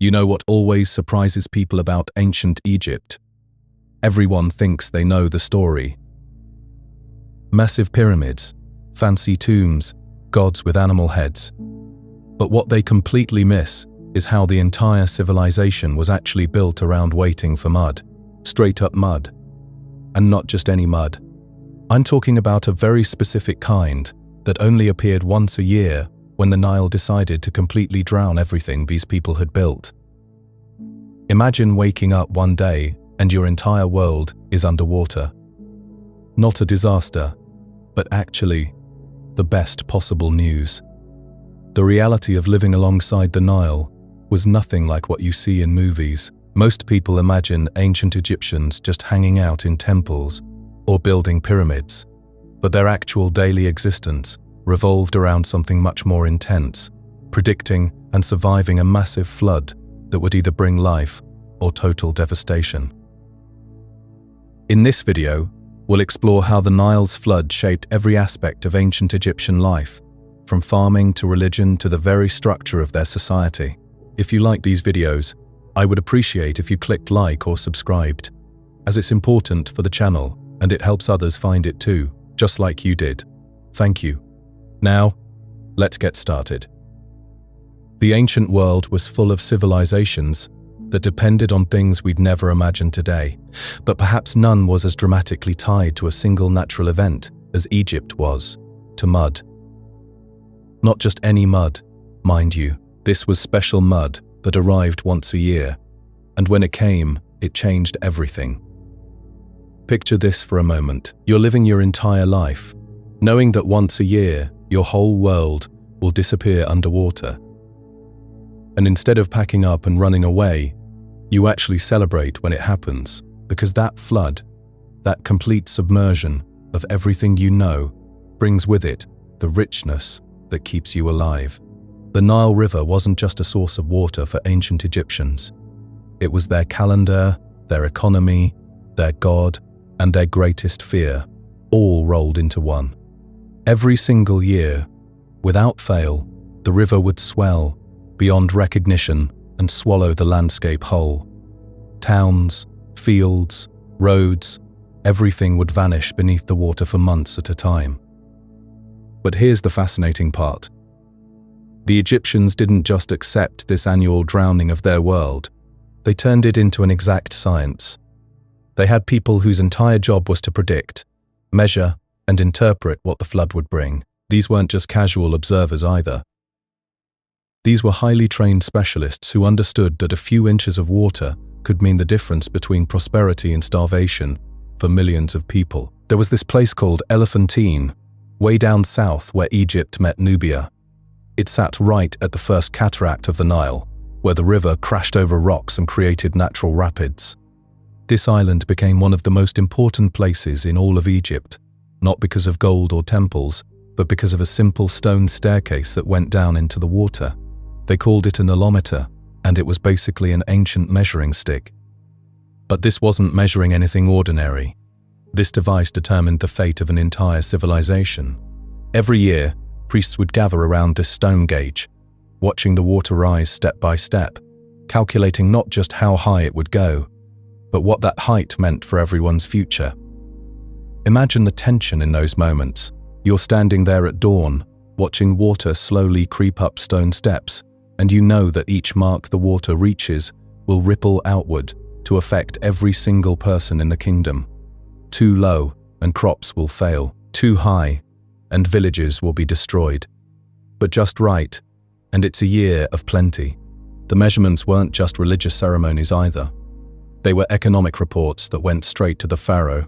You know what always surprises people about ancient Egypt? Everyone thinks they know the story. Massive pyramids, fancy tombs, gods with animal heads. But what they completely miss is how the entire civilization was actually built around waiting for mud. Straight up mud. And not just any mud. I'm talking about a very specific kind that only appeared once a year when the Nile decided to completely drown everything these people had built. Imagine waking up one day and your entire world is underwater. Not a disaster, but actually the best possible news. The reality of living alongside the Nile was nothing like what you see in movies. Most people imagine ancient Egyptians just hanging out in temples or building pyramids, but their actual daily existence revolved around something much more intense, predicting and surviving a massive flood that would either bring life or total devastation. In this video, we'll explore how the Nile's flood shaped every aspect of ancient Egyptian life, from farming to religion to the very structure of their society. If you like these videos, I would appreciate if you clicked like or subscribed, as it's important for the channel and it helps others find it too, just like you did. Thank you. Now, let's get started. The ancient world was full of civilizations that depended on things we'd never imagine today, but perhaps none was as dramatically tied to a single natural event as Egypt was to mud. Not just any mud, mind you. This was special mud that arrived once a year, and when it came, it changed everything. Picture this for a moment. You're living your entire life, knowing that once a year, your whole world will disappear underwater. And instead of packing up and running away, you actually celebrate when it happens, because that flood, that complete submersion of everything you know, brings with it the richness that keeps you alive. The Nile River wasn't just a source of water for ancient Egyptians. It was their calendar, their economy, their god, and their greatest fear, all rolled into one. Every single year, without fail, the river would swell beyond recognition and swallow the landscape whole. Towns, fields, roads, everything would vanish beneath the water for months at a time. But here's the fascinating part. The Egyptians didn't just accept this annual drowning of their world, they turned it into an exact science. They had people whose entire job was to predict, measure, and interpret what the flood would bring. These weren't just casual observers either. These were highly trained specialists who understood that a few inches of water could mean the difference between prosperity and starvation for millions of people. There was this place called Elephantine, way down south where Egypt met Nubia. It sat right at the first cataract of the Nile, where the river crashed over rocks and created natural rapids. This island became one of the most important places in all of Egypt, not because of gold or temples, but because of a simple stone staircase that went down into the water. They called it a nilometer, and it was basically an ancient measuring stick. But this wasn't measuring anything ordinary. This device determined the fate of an entire civilization. Every year, priests would gather around this stone gauge, watching the water rise step by step, calculating not just how high it would go, but what that height meant for everyone's future. Imagine the tension in those moments. You're standing there at dawn, watching water slowly creep up stone steps, and you know that each mark the water reaches will ripple outward to affect every single person in the kingdom. Too low, and crops will fail. Too high, and villages will be destroyed. But just right, and it's a year of plenty. The measurements weren't just religious ceremonies either. They were economic reports that went straight to the pharaoh.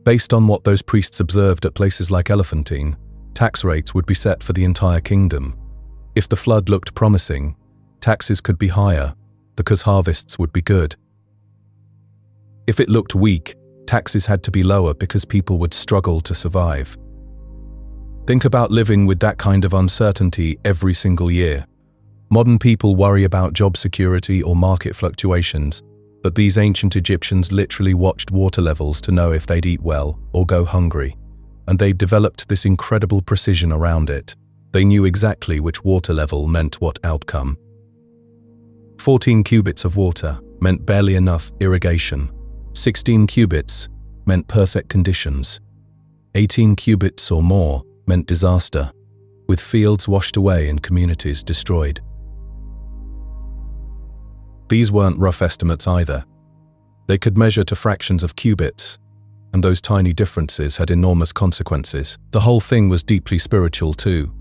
Based on what those priests observed at places like Elephantine, tax rates would be set for the entire kingdom. If the flood looked promising, taxes could be higher because harvests would be good. If it looked weak, taxes had to be lower because people would struggle to survive. Think about living with that kind of uncertainty every single year. Modern people worry about job security or market fluctuations, but these ancient Egyptians literally watched water levels to know if they'd eat well or go hungry, and they developed this incredible precision around it. They knew exactly which water level meant what outcome. 14 cubits of water meant barely enough irrigation. 16 cubits meant perfect conditions. 18 cubits or more meant disaster, with fields washed away and communities destroyed. These weren't rough estimates either. They could measure to fractions of cubits, and those tiny differences had enormous consequences. The whole thing was deeply spiritual too.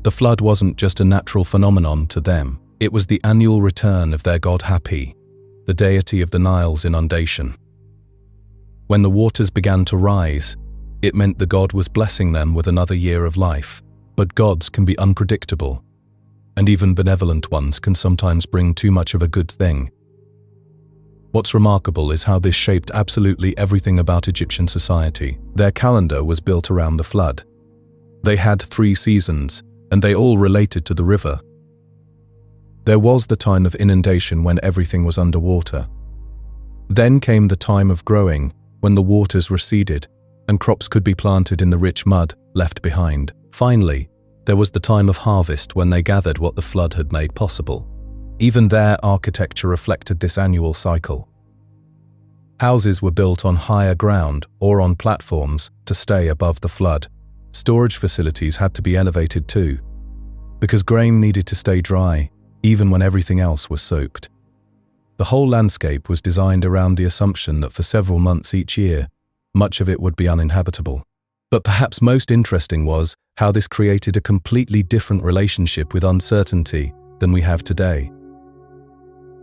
The flood wasn't just a natural phenomenon to them. It was the annual return of their god Hapi, the deity of the Nile's inundation. When the waters began to rise, it meant the god was blessing them with another year of life. But gods can be unpredictable, and even benevolent ones can sometimes bring too much of a good thing. What's remarkable is how this shaped absolutely everything about Egyptian society. Their calendar was built around the flood. They had 3 seasons, and they all related to the river. There was the time of inundation when everything was underwater. Then came the time of growing, when the waters receded, and crops could be planted in the rich mud left behind. Finally, there was the time of harvest when they gathered what the flood had made possible. Even their architecture reflected this annual cycle. Houses were built on higher ground or on platforms to stay above the flood. Storage facilities had to be elevated too, because grain needed to stay dry even when everything else was soaked. The whole landscape was designed around the assumption that for several months each year, much of it would be uninhabitable. But perhaps most interesting was how this created a completely different relationship with uncertainty than we have today.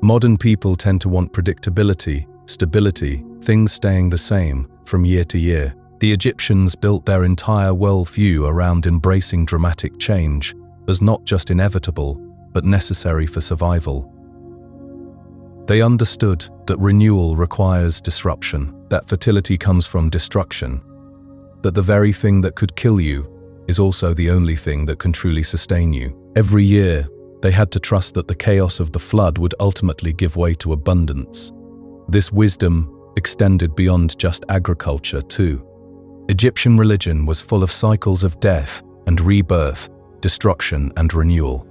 Modern people tend to want predictability, stability, things staying the same from year to year. The Egyptians built their entire worldview around embracing dramatic change as not just inevitable, but necessary for survival. They understood that renewal requires disruption, that fertility comes from destruction, that the very thing that could kill you is also the only thing that can truly sustain you. Every year, they had to trust that the chaos of the flood would ultimately give way to abundance. This wisdom extended beyond just agriculture too. Egyptian religion was full of cycles of death and rebirth, destruction and renewal.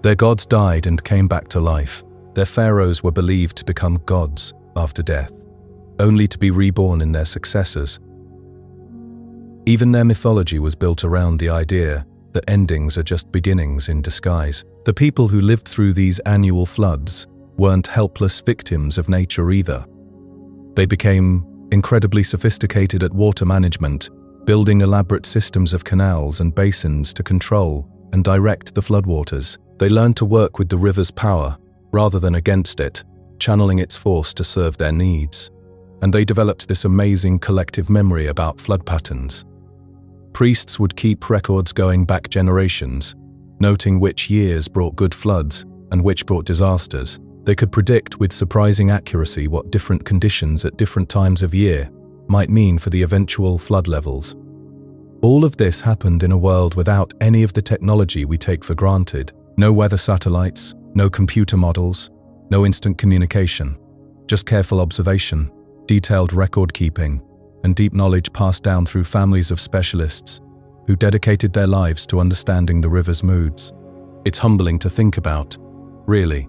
Their gods died and came back to life. Their pharaohs were believed to become gods after death, only to be reborn in their successors. Even their mythology was built around the idea that endings are just beginnings in disguise. The people who lived through these annual floods weren't helpless victims of nature either. They became incredibly sophisticated at water management, building elaborate systems of canals and basins to control and direct the floodwaters. They learned to work with the river's power rather than against it, channeling its force to serve their needs. And they developed this amazing collective memory about flood patterns. Priests would keep records going back generations, noting which years brought good floods and which brought disasters. They could predict with surprising accuracy what different conditions at different times of year might mean for the eventual flood levels. All of this happened in a world without any of the technology we take for granted. No weather satellites, no computer models, no instant communication, just careful observation, detailed record keeping, and deep knowledge passed down through families of specialists who dedicated their lives to understanding the river's moods. It's humbling to think about, really.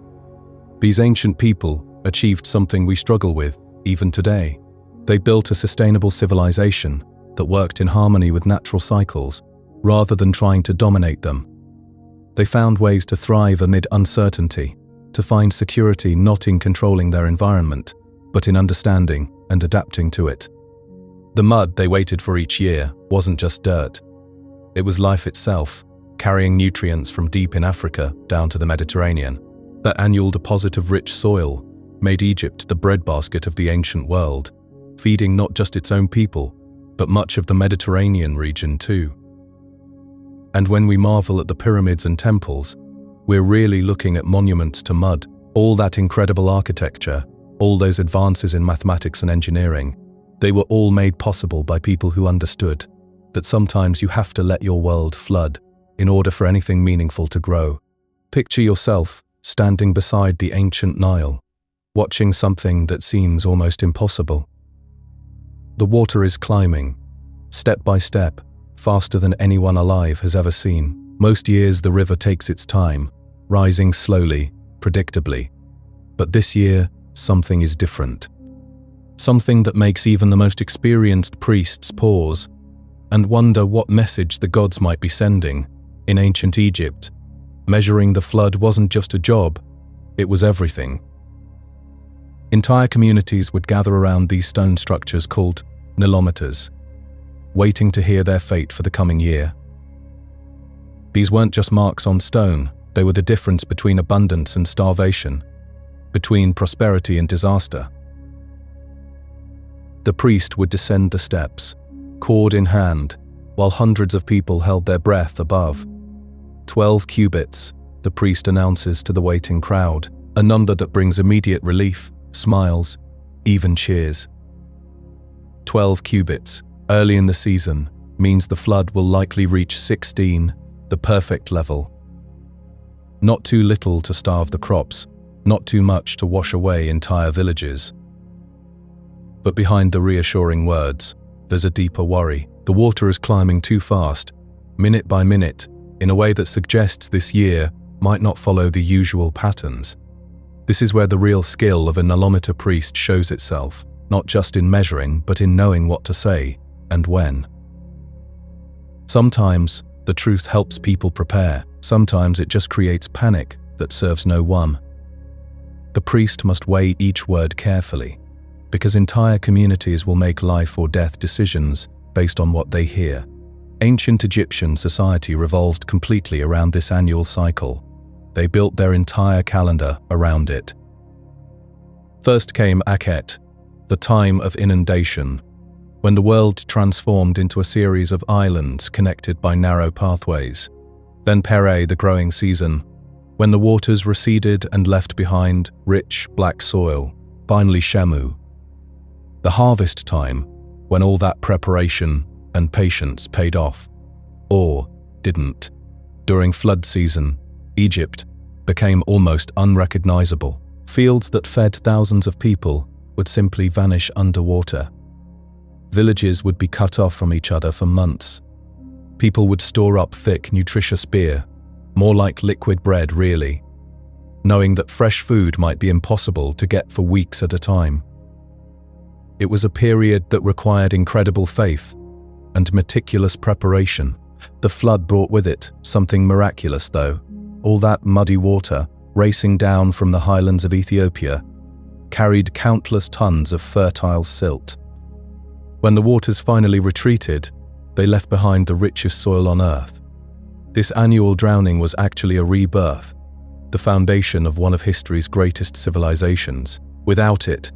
These ancient people achieved something we struggle with even today. They built a sustainable civilization that worked in harmony with natural cycles rather than trying to dominate them. They found ways to thrive amid uncertainty, to find security not in controlling their environment, but in understanding and adapting to it. The mud they waited for each year wasn't just dirt. It was life itself, carrying nutrients from deep in Africa down to the Mediterranean. That annual deposit of rich soil made Egypt the breadbasket of the ancient world, feeding not just its own people, but much of the Mediterranean region too. And when we marvel at the pyramids and temples, we're really looking at monuments to mud. All that incredible architecture, all those advances in mathematics and engineering, they were all made possible by people who understood that sometimes you have to let your world flood in order for anything meaningful to grow. Picture yourself standing beside the ancient Nile, watching something that seems almost impossible. The water is climbing, step by step, faster than anyone alive has ever seen. Most years the river takes its time, rising slowly, predictably. But this year, something is different. Something that makes even the most experienced priests pause and wonder what message the gods might be sending. In ancient Egypt, measuring the flood wasn't just a job, it was everything. Entire communities would gather around these stone structures called nilometers, waiting to hear their fate for the coming year. These weren't just marks on stone, they were the difference between abundance and starvation, between prosperity and disaster. The priest would descend the steps, cord in hand, while hundreds of people held their breath above. 12 cubits, the priest announces to the waiting crowd, a number that brings immediate relief, smiles, even cheers. 12 cubits, early in the season, means the flood will likely reach 16, the perfect level. Not too little to starve the crops, not too much to wash away entire villages. But behind the reassuring words, there's a deeper worry. The water is climbing too fast, minute by minute, in a way that suggests this year might not follow the usual patterns. This is where the real skill of a nilometer priest shows itself, not just in measuring, but in knowing what to say and when. Sometimes the truth helps people prepare, sometimes it just creates panic that serves no one. The priest must weigh each word carefully, because entire communities will make life or death decisions based on what they hear. Ancient Egyptian society revolved completely around this annual cycle. They built their entire calendar around it. First came Akhet, the time of inundation, when the world transformed into a series of islands connected by narrow pathways. Then Pere, the growing season, when the waters receded and left behind rich black soil. Finally Shemu, the harvest time, when all that preparation and patience paid off, or didn't. During flood season, Egypt became almost unrecognizable. Fields that fed thousands of people would simply vanish underwater. Villages would be cut off from each other for months. People would store up thick, nutritious beer, more like liquid bread really, knowing that fresh food might be impossible to get for weeks at a time. It was a period that required incredible faith and meticulous preparation. The flood brought with it something miraculous though. All that muddy water, racing down from the highlands of Ethiopia, carried countless tons of fertile silt. When the waters finally retreated, they left behind the richest soil on earth. This annual drowning was actually a rebirth, the foundation of one of history's greatest civilizations. Without it,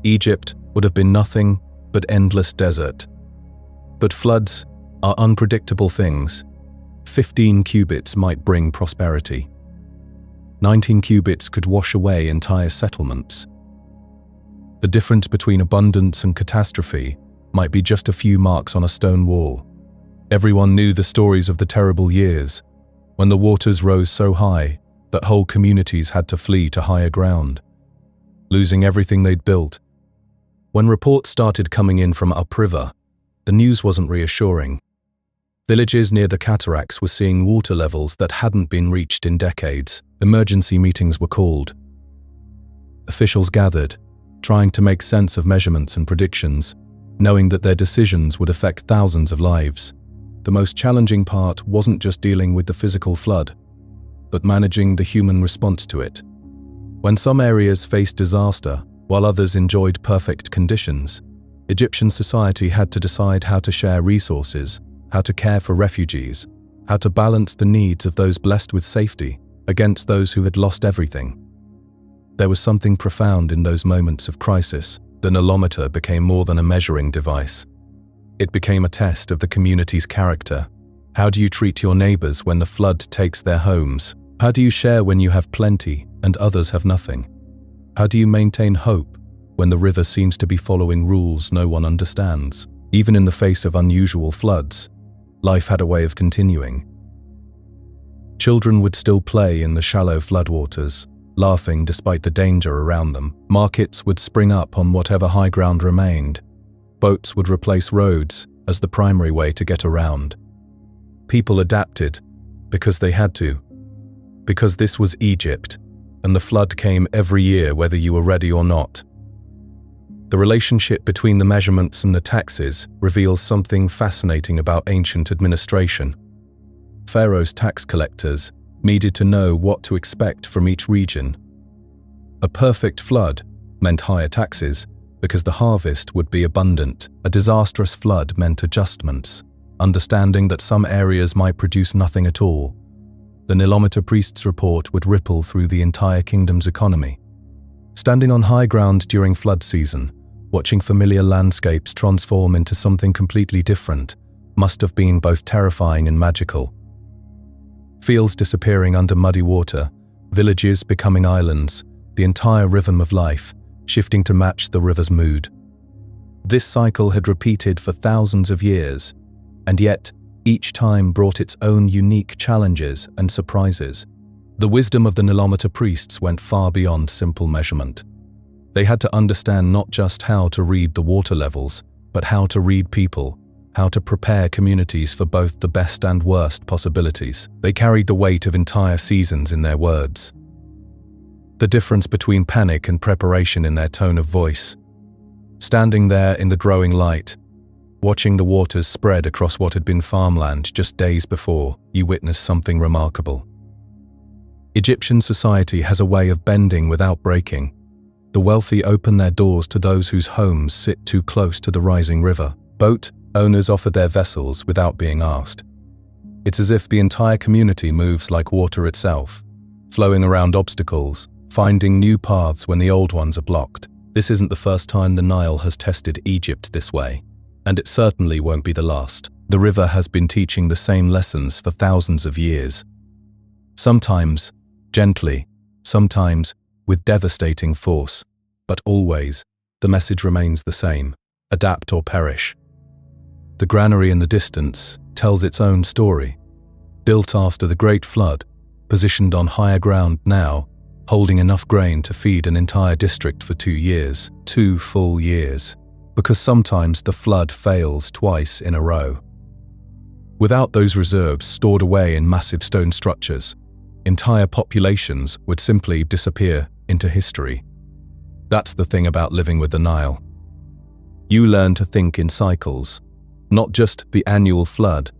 Egypt would have been nothing but endless desert. But floods are unpredictable things. 15 cubits might bring prosperity. 19 cubits could wash away entire settlements. The difference between abundance and catastrophe might be just a few marks on a stone wall. Everyone knew the stories of the terrible years, when the waters rose so high that whole communities had to flee to higher ground, losing everything they'd built. When reports started coming in from upriver, the news wasn't reassuring. Villages near the cataracts were seeing water levels that hadn't been reached in decades. Emergency meetings were called. Officials gathered, trying to make sense of measurements and predictions, knowing that their decisions would affect thousands of lives. The most challenging part wasn't just dealing with the physical flood, but managing the human response to it. When some areas faced disaster, while others enjoyed perfect conditions, Egyptian society had to decide how to share resources, how to care for refugees, how to balance the needs of those blessed with safety against those who had lost everything. There was something profound in those moments of crisis. The nilometer became more than a measuring device. It became a test of the community's character. How do you treat your neighbors when the flood takes their homes? How do you share when you have plenty and others have nothing? How do you maintain hope when the river seems to be following rules no one understands? Even in the face of unusual floods, life had a way of continuing. Children would still play in the shallow floodwaters, laughing despite the danger around them. Markets would spring up on whatever high ground remained. Boats would replace roads as the primary way to get around. People adapted because they had to, because this was Egypt, and the flood came every year whether you were ready or not. The relationship between the measurements and the taxes reveals something fascinating about ancient administration. Pharaoh's tax collectors needed to know what to expect from each region. A perfect flood meant higher taxes because the harvest would be abundant. A disastrous flood meant adjustments, understanding that some areas might produce nothing at all. The Nilometer priest's report would ripple through the entire kingdom's economy. Standing on high ground during flood season, watching familiar landscapes transform into something completely different, must have been both terrifying and magical. Fields disappearing under muddy water, villages becoming islands, the entire rhythm of life shifting to match the river's mood. This cycle had repeated for thousands of years, and yet each time brought its own unique challenges and surprises. The wisdom of the Nilometer priests went far beyond simple measurement. They had to understand not just how to read the water levels, but how to read people, how to prepare communities for both the best and worst possibilities. They carried the weight of entire seasons in their words. The difference between panic and preparation in their tone of voice. Standing there in the growing light, watching the waters spread across what had been farmland just days before, you witnessed something remarkable. Egyptian society has a way of bending without breaking. The wealthy open their doors to those whose homes sit too close to the rising river. Boat owners offer their vessels without being asked. It's as if the entire community moves like water itself, flowing around obstacles, finding new paths when the old ones are blocked. This isn't the first time the Nile has tested Egypt this way, and it certainly won't be the last. The river has been teaching the same lessons for thousands of years. Sometimes gently, sometimes with devastating force, but always, the message remains the same: adapt or perish. The granary in the distance tells its own story. Built after the Great Flood, positioned on higher ground now, holding enough grain to feed an entire district for 2 years, 2 full years, because sometimes the flood fails twice in a row. Without those reserves stored away in massive stone structures, entire populations would simply disappear into history. That's the thing about living with the Nile. You learn to think in cycles, not just the annual flood,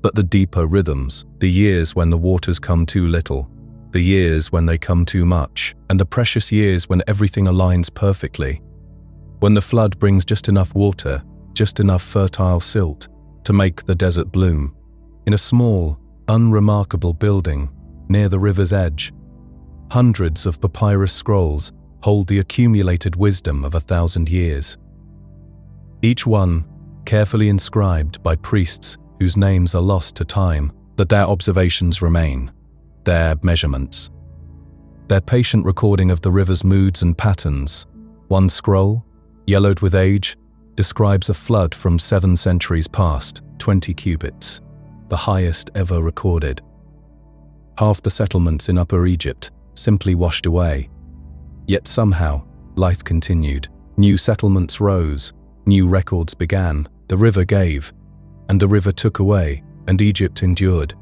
but the deeper rhythms, the years when the waters come too little, the years when they come too much, and the precious years when everything aligns perfectly. When the flood brings just enough water, just enough fertile silt to make the desert bloom. In a small, unremarkable building near the river's edge, hundreds of papyrus scrolls hold the accumulated wisdom of 1,000 years. Each one carefully inscribed by priests whose names are lost to time, but their observations remain, their measurements. Their patient recording of the river's moods and patterns. One scroll, yellowed with age, describes a flood from 7 centuries past, 20 cubits, the highest ever recorded. Half the settlements in Upper Egypt simply washed away. Yet somehow, life continued. New settlements rose, new records began, the river gave, and the river took away, and Egypt endured.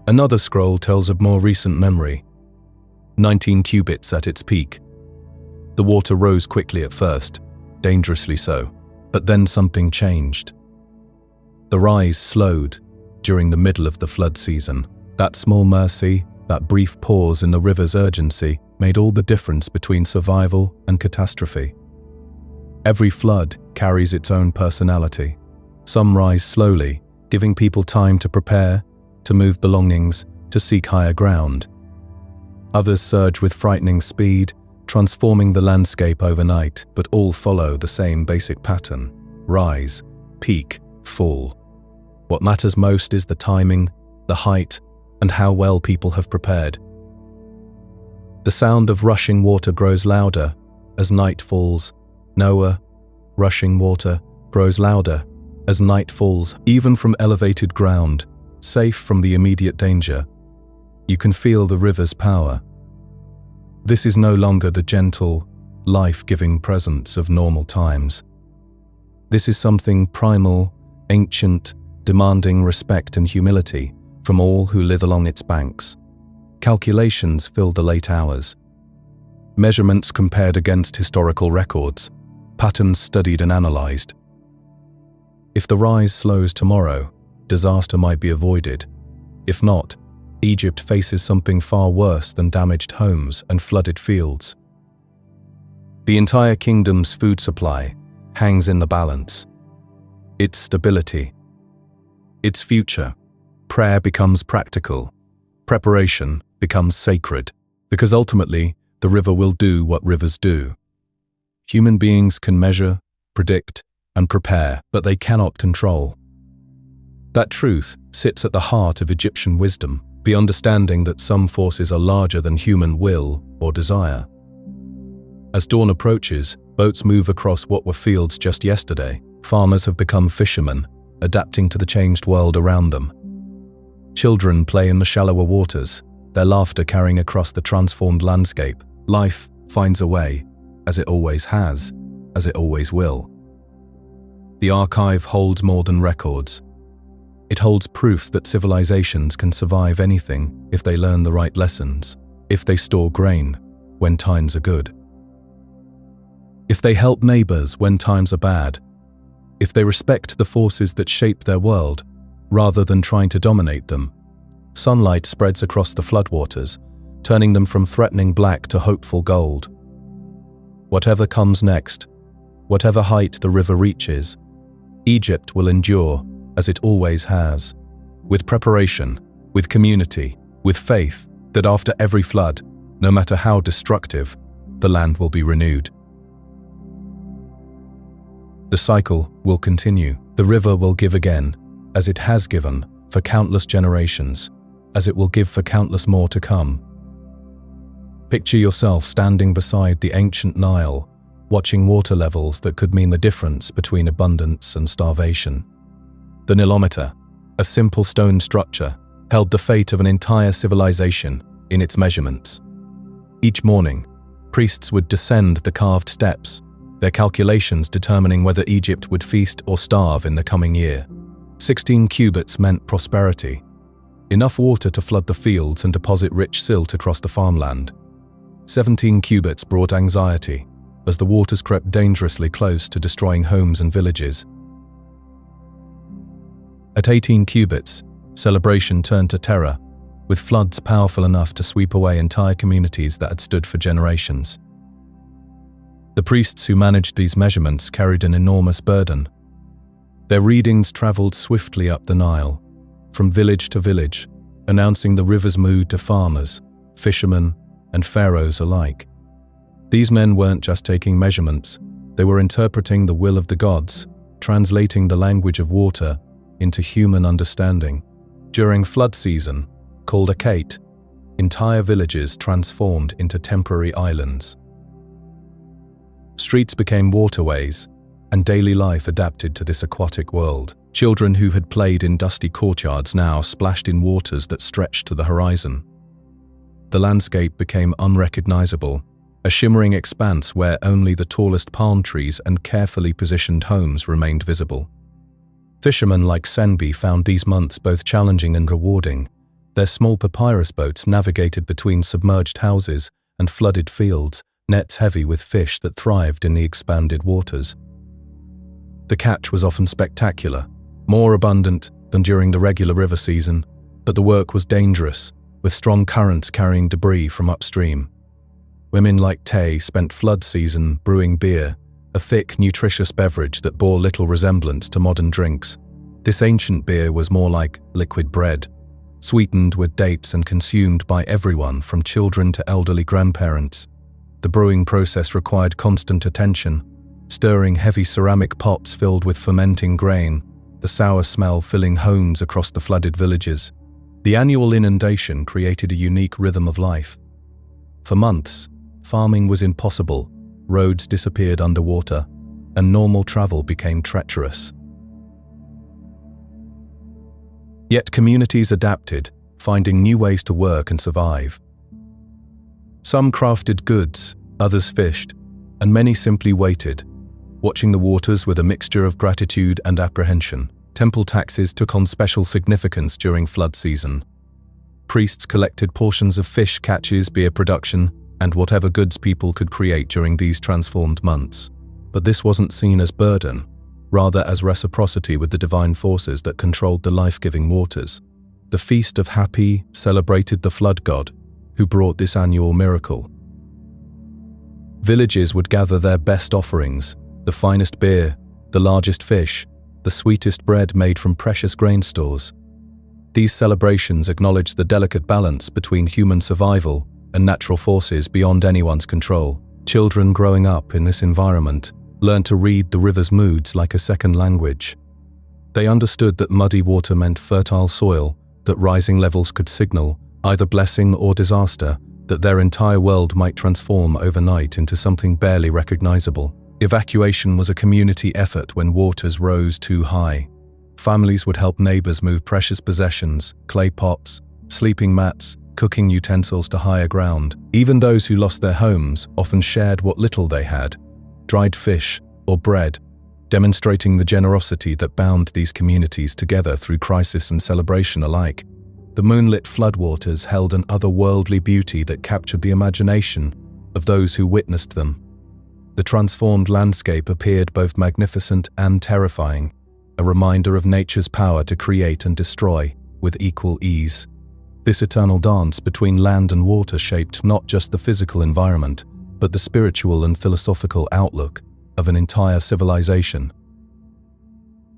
Another scroll tells of more recent memory. 19 cubits at its peak. The water rose quickly at first, dangerously so, but then something changed. The rise slowed during the middle of the flood season. That small mercy, that brief pause in the river's urgency, made all the difference between survival and catastrophe. Every flood carries its own personality. Some rise slowly, giving people time to prepare, to move belongings, to seek higher ground. Others surge with frightening speed, transforming the landscape overnight, but all follow the same basic pattern: rise, peak, fall. What matters most is the timing, the height, and how well people have prepared. The sound of rushing water grows louder as night falls. Noah, rushing water, grows louder as night falls. Even from elevated ground, safe from the immediate danger, you can feel the river's power. This is no longer the gentle, life-giving presence of normal times. This is something primal, ancient, demanding respect and humility from all who live along its banks. Calculations fill the late hours, Measurements compared against historical records, patterns studied and analyzed. If the rise slows tomorrow, disaster might be avoided. If not, Egypt faces something far worse than damaged homes and flooded fields. The entire kingdom's food supply hangs in the balance. Its stability, its future. Prayer becomes practical. Preparation becomes sacred, because ultimately, the river will do what rivers do. Human beings can measure, predict, and prepare, but they cannot control. That truth sits at the heart of Egyptian wisdom, the understanding that some forces are larger than human will or desire. As dawn approaches, boats move across what were fields just yesterday. Farmers have become fishermen, adapting to the changed world around them. Children play in the shallower waters, their laughter carrying across the transformed landscape. Life finds a way, as it always has, as it always will. The archive holds more than records. It holds proof that civilizations can survive anything if they learn the right lessons, if they store grain when times are good, if they help neighbors when times are bad, if they respect the forces that shape their world rather than trying to dominate them. Sunlight spreads across the floodwaters, turning them from threatening black to hopeful gold. Whatever comes next, whatever height the river reaches, Egypt will endure as it always has, with preparation, with community, with faith that after every flood, no matter how destructive, the land will be renewed. The cycle will continue. The river will give again, as it has given for countless generations, as it will give for countless more to come. Picture yourself standing beside the ancient Nile, watching water levels that could mean the difference between abundance and starvation. The Nilometer, a simple stone structure, held the fate of an entire civilization in its measurements. Each morning, priests would descend the carved steps, their calculations determining whether Egypt would feast or starve in the coming year. 16 cubits meant prosperity, enough water to flood the fields and deposit rich silt across the farmland. 17 cubits brought anxiety, as the waters crept dangerously close to destroying homes and villages. At 18 cubits, celebration turned to terror, with floods powerful enough to sweep away entire communities that had stood for generations. The priests who managed these measurements carried an enormous burden. Their readings traveled swiftly up the Nile, from village to village, announcing the river's mood to farmers, fishermen, and pharaohs alike. These men weren't just taking measurements, they were interpreting the will of the gods, translating the language of water into human understanding. During flood season, called a Kate, entire villages transformed into temporary islands. Streets became waterways, and daily life adapted to this aquatic world. Children who had played in dusty courtyards now splashed in waters that stretched to the horizon. The landscape became unrecognizable, a shimmering expanse where only the tallest palm trees and carefully positioned homes remained visible. Fishermen like Senbi found these months both challenging and rewarding. Their small papyrus boats navigated between submerged houses and flooded fields, nets heavy with fish that thrived in the expanded waters. The catch was often spectacular, more abundant than during the regular river season, but the work was dangerous, with strong currents carrying debris from upstream. Women like Tay spent flood season brewing beer, a thick, nutritious beverage that bore little resemblance to modern drinks. This ancient beer was more like liquid bread, sweetened with dates and consumed by everyone from children to elderly grandparents. The brewing process required constant attention, stirring heavy ceramic pots filled with fermenting grain, the sour smell filling homes across the flooded villages. The annual inundation created a unique rhythm of life. For months, farming was impossible, roads disappeared underwater, and normal travel became treacherous. Yet communities adapted, finding new ways to work and survive. Some crafted goods, others fished, and many simply waited, watching the waters with a mixture of gratitude and apprehension. Temple taxes took on special significance during flood season. Priests collected portions of fish catches, beer production, and whatever goods people could create during these transformed months. But this wasn't seen as burden, rather as reciprocity with the divine forces that controlled the life-giving waters. The Feast of Happy celebrated the flood god, who brought this annual miracle. Villages would gather their best offerings, the finest beer, the largest fish, the sweetest bread made from precious grain stores. These celebrations acknowledged the delicate balance between human survival and natural forces beyond anyone's control. Children growing up in this environment learned to read the river's moods like a second language. They understood that muddy water meant fertile soil, that rising levels could signal either blessing or disaster, that their entire world might transform overnight into something barely recognizable. Evacuation was a community effort when waters rose too high. Families would help neighbors move precious possessions, clay pots, sleeping mats, cooking utensils to higher ground. Even those who lost their homes often shared what little they had, dried fish or bread, demonstrating the generosity that bound these communities together through crisis and celebration alike. The moonlit floodwaters held an otherworldly beauty that captured the imagination of those who witnessed them. The transformed landscape appeared both magnificent and terrifying, a reminder of nature's power to create and destroy with equal ease. This eternal dance between land and water shaped not just the physical environment, but the spiritual and philosophical outlook of an entire civilization.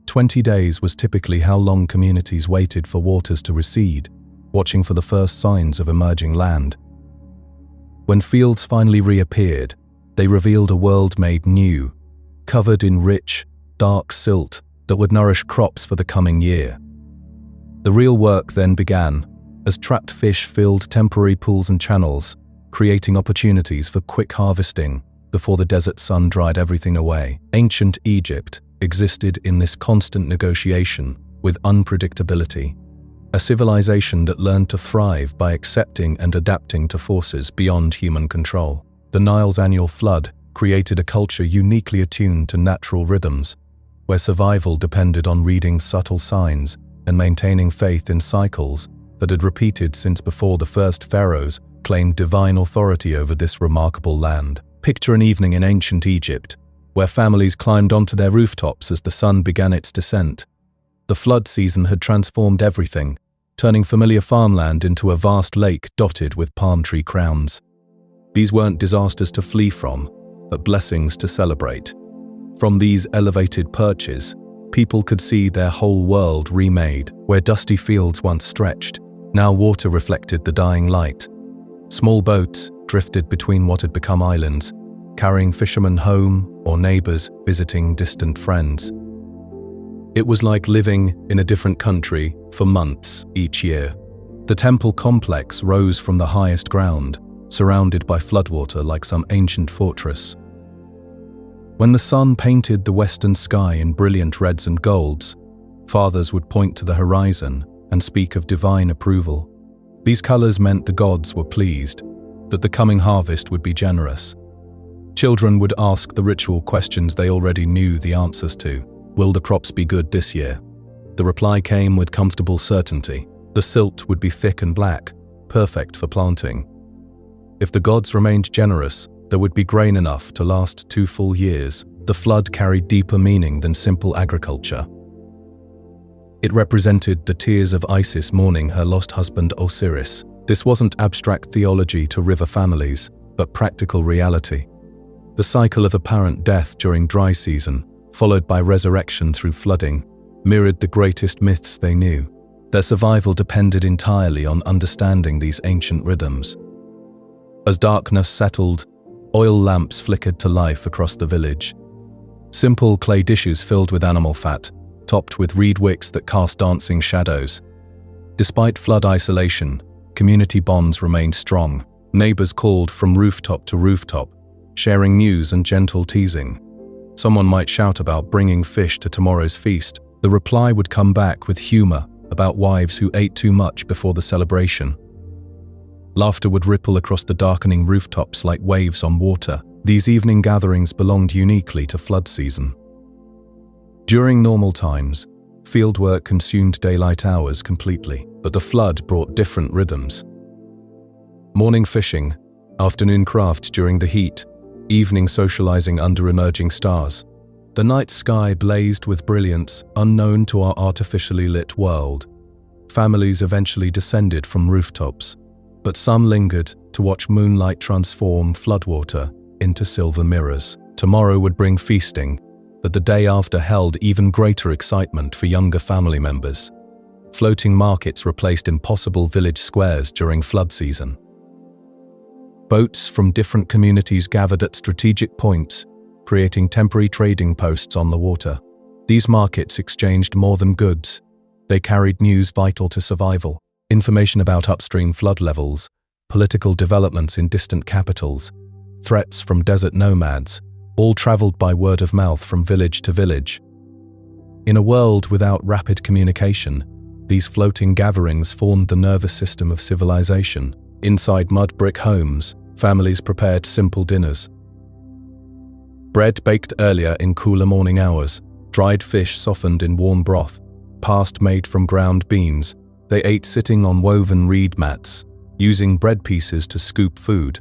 20 days was typically how long communities waited for waters to recede, watching for the first signs of emerging land. When fields finally reappeared, they revealed a world made new, covered in rich, dark silt that would nourish crops for the coming year. The real work then began, as trapped fish filled temporary pools and channels, creating opportunities for quick harvesting before the desert sun dried everything away. Ancient Egypt existed in this constant negotiation with unpredictability, a civilization that learned to thrive by accepting and adapting to forces beyond human control. The Nile's annual flood created a culture uniquely attuned to natural rhythms, where survival depended on reading subtle signs and maintaining faith in cycles that had repeated since before the first pharaohs claimed divine authority over this remarkable land. Picture an evening in ancient Egypt, where families climbed onto their rooftops as the sun began its descent. The flood season had transformed everything, turning familiar farmland into a vast lake dotted with palm tree crowns. These weren't disasters to flee from, but blessings to celebrate. From these elevated perches, people could see their whole world remade. Where dusty fields once stretched, now water reflected the dying light. Small boats drifted between what had become islands, carrying fishermen home or neighbors visiting distant friends. It was like living in a different country for months each year. The temple complex rose from the highest ground, surrounded by floodwater like some ancient fortress. When the sun painted the western sky in brilliant reds and golds, fathers would point to the horizon and speak of divine approval. These colors meant the gods were pleased, that the coming harvest would be generous. Children would ask the ritual questions they already knew the answers to. Will the crops be good this year? The reply came with comfortable certainty. The silt would be thick and black, perfect for planting. If the gods remained generous, there would be grain enough to last 2 full years. The flood carried deeper meaning than simple agriculture. It represented the tears of Isis mourning her lost husband Osiris. This wasn't abstract theology to river families, but practical reality. The cycle of apparent death during dry season, followed by resurrection through flooding, mirrored the greatest myths they knew. Their survival depended entirely on understanding these ancient rhythms. As darkness settled, oil lamps flickered to life across the village. Simple clay dishes filled with animal fat, topped with reed wicks that cast dancing shadows. Despite flood isolation, community bonds remained strong. Neighbors called from rooftop to rooftop, sharing news and gentle teasing. Someone might shout about bringing fish to tomorrow's feast. The reply would come back with humor about wives who ate too much before the celebration. Laughter would ripple across the darkening rooftops like waves on water. These evening gatherings belonged uniquely to flood season. During normal times, fieldwork consumed daylight hours completely, but the flood brought different rhythms. Morning fishing, Afternoon craft during the heat, evening socializing under emerging stars. The night sky blazed with brilliance unknown to our artificially lit world. Families eventually descended from rooftops, but some lingered to watch moonlight transform floodwater into silver mirrors. Tomorrow would bring feasting, but the day after held even greater excitement for younger family members. Floating markets replaced impossible village squares during flood season. Boats from different communities gathered at strategic points, creating temporary trading posts on the water. These markets exchanged more than goods. They carried news vital to survival, information about upstream flood levels, political developments in distant capitals, threats from desert nomads, all traveled by word of mouth from village to village. In a world without rapid communication, these floating gatherings formed the nervous system of civilization. Inside mud brick homes, families prepared simple dinners. Bread baked earlier in cooler morning hours, dried fish softened in warm broth, pasta made from ground beans. They ate sitting on woven reed mats, using bread pieces to scoop food.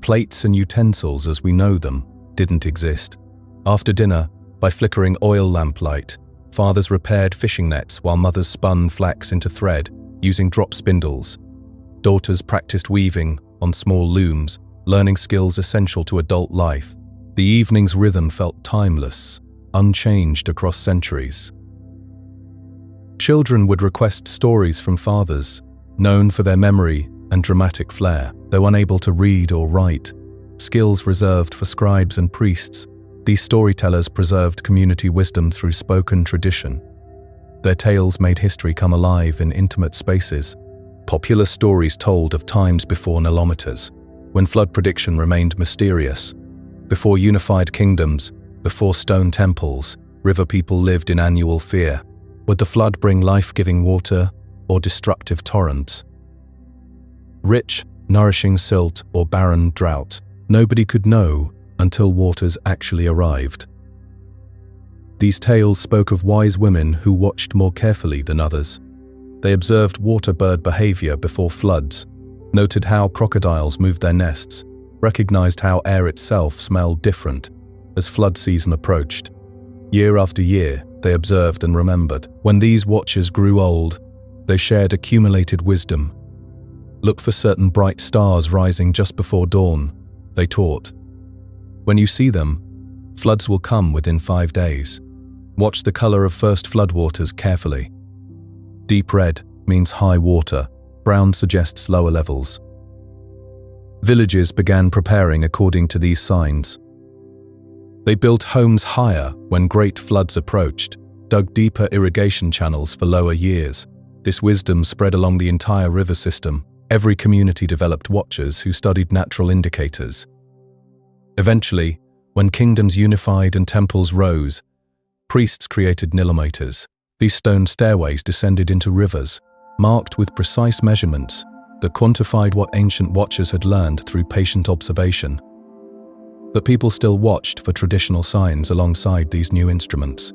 Plates and utensils as we know them didn't exist. After dinner, by flickering oil lamplight, fathers repaired fishing nets while mothers spun flax into thread using drop spindles. Daughters practiced weaving on small looms, learning skills essential to adult life. The evening's rhythm felt timeless, unchanged across centuries. Children would request stories from fathers, known for their memory and dramatic flair. Though unable to read or write, skills reserved for scribes and priests, these storytellers preserved community wisdom through spoken tradition. Their tales made history come alive in intimate spaces. Popular stories told of times before nilometers, when flood prediction remained mysterious. Before unified kingdoms, before stone temples, river people lived in annual fear. Would the flood bring life-giving water or destructive torrents? Rich, nourishing silt or barren drought? Nobody could know until waters actually arrived. These tales spoke of wise women who watched more carefully than others. They observed water bird behavior before floods, noted how crocodiles moved their nests, recognized how air itself smelled different as flood season approached. Year after year, they observed and remembered. When these watchers grew old, they shared accumulated wisdom. Look for certain bright stars rising just before dawn, they taught. When you see them, floods will come within 5 days. Watch the color of first floodwaters carefully. Deep red means high water, brown suggests lower levels. Villages began preparing according to these signs. They built homes higher when great floods approached, dug deeper irrigation channels for lower years. This wisdom spread along the entire river system. Every community developed watchers who studied natural indicators. Eventually, when kingdoms unified and temples rose, priests created nilometers. These stone stairways descended into rivers, marked with precise measurements that quantified what ancient watchers had learned through patient observation. But people still watched for traditional signs alongside these new instruments.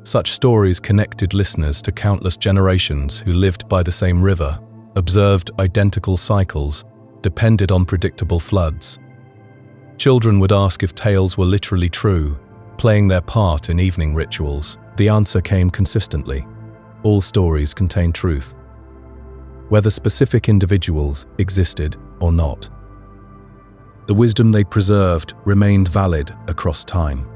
Such stories connected listeners to countless generations who lived by the same river, observed identical cycles, depended on predictable floods. Children would ask if tales were literally true, playing their part in evening rituals. The answer came consistently. All stories contain truth, whether specific individuals existed or not. The wisdom they preserved remained valid across time.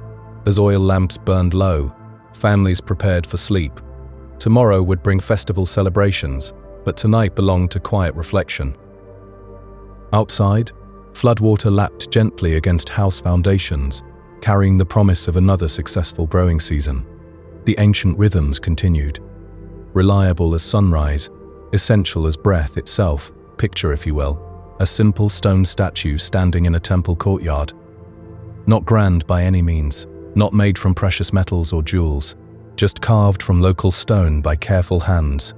As oil lamps burned low, families prepared for sleep. Tomorrow would bring festival celebrations, but tonight belonged to quiet reflection. Outside, floodwater lapped gently against house foundations, carrying the promise of another successful growing season. The ancient rhythms continued. Reliable as sunrise, essential as breath itself. Picture, if you will, a simple stone statue standing in a temple courtyard. Not grand by any means, not made from precious metals or jewels, just carved from local stone by careful hands,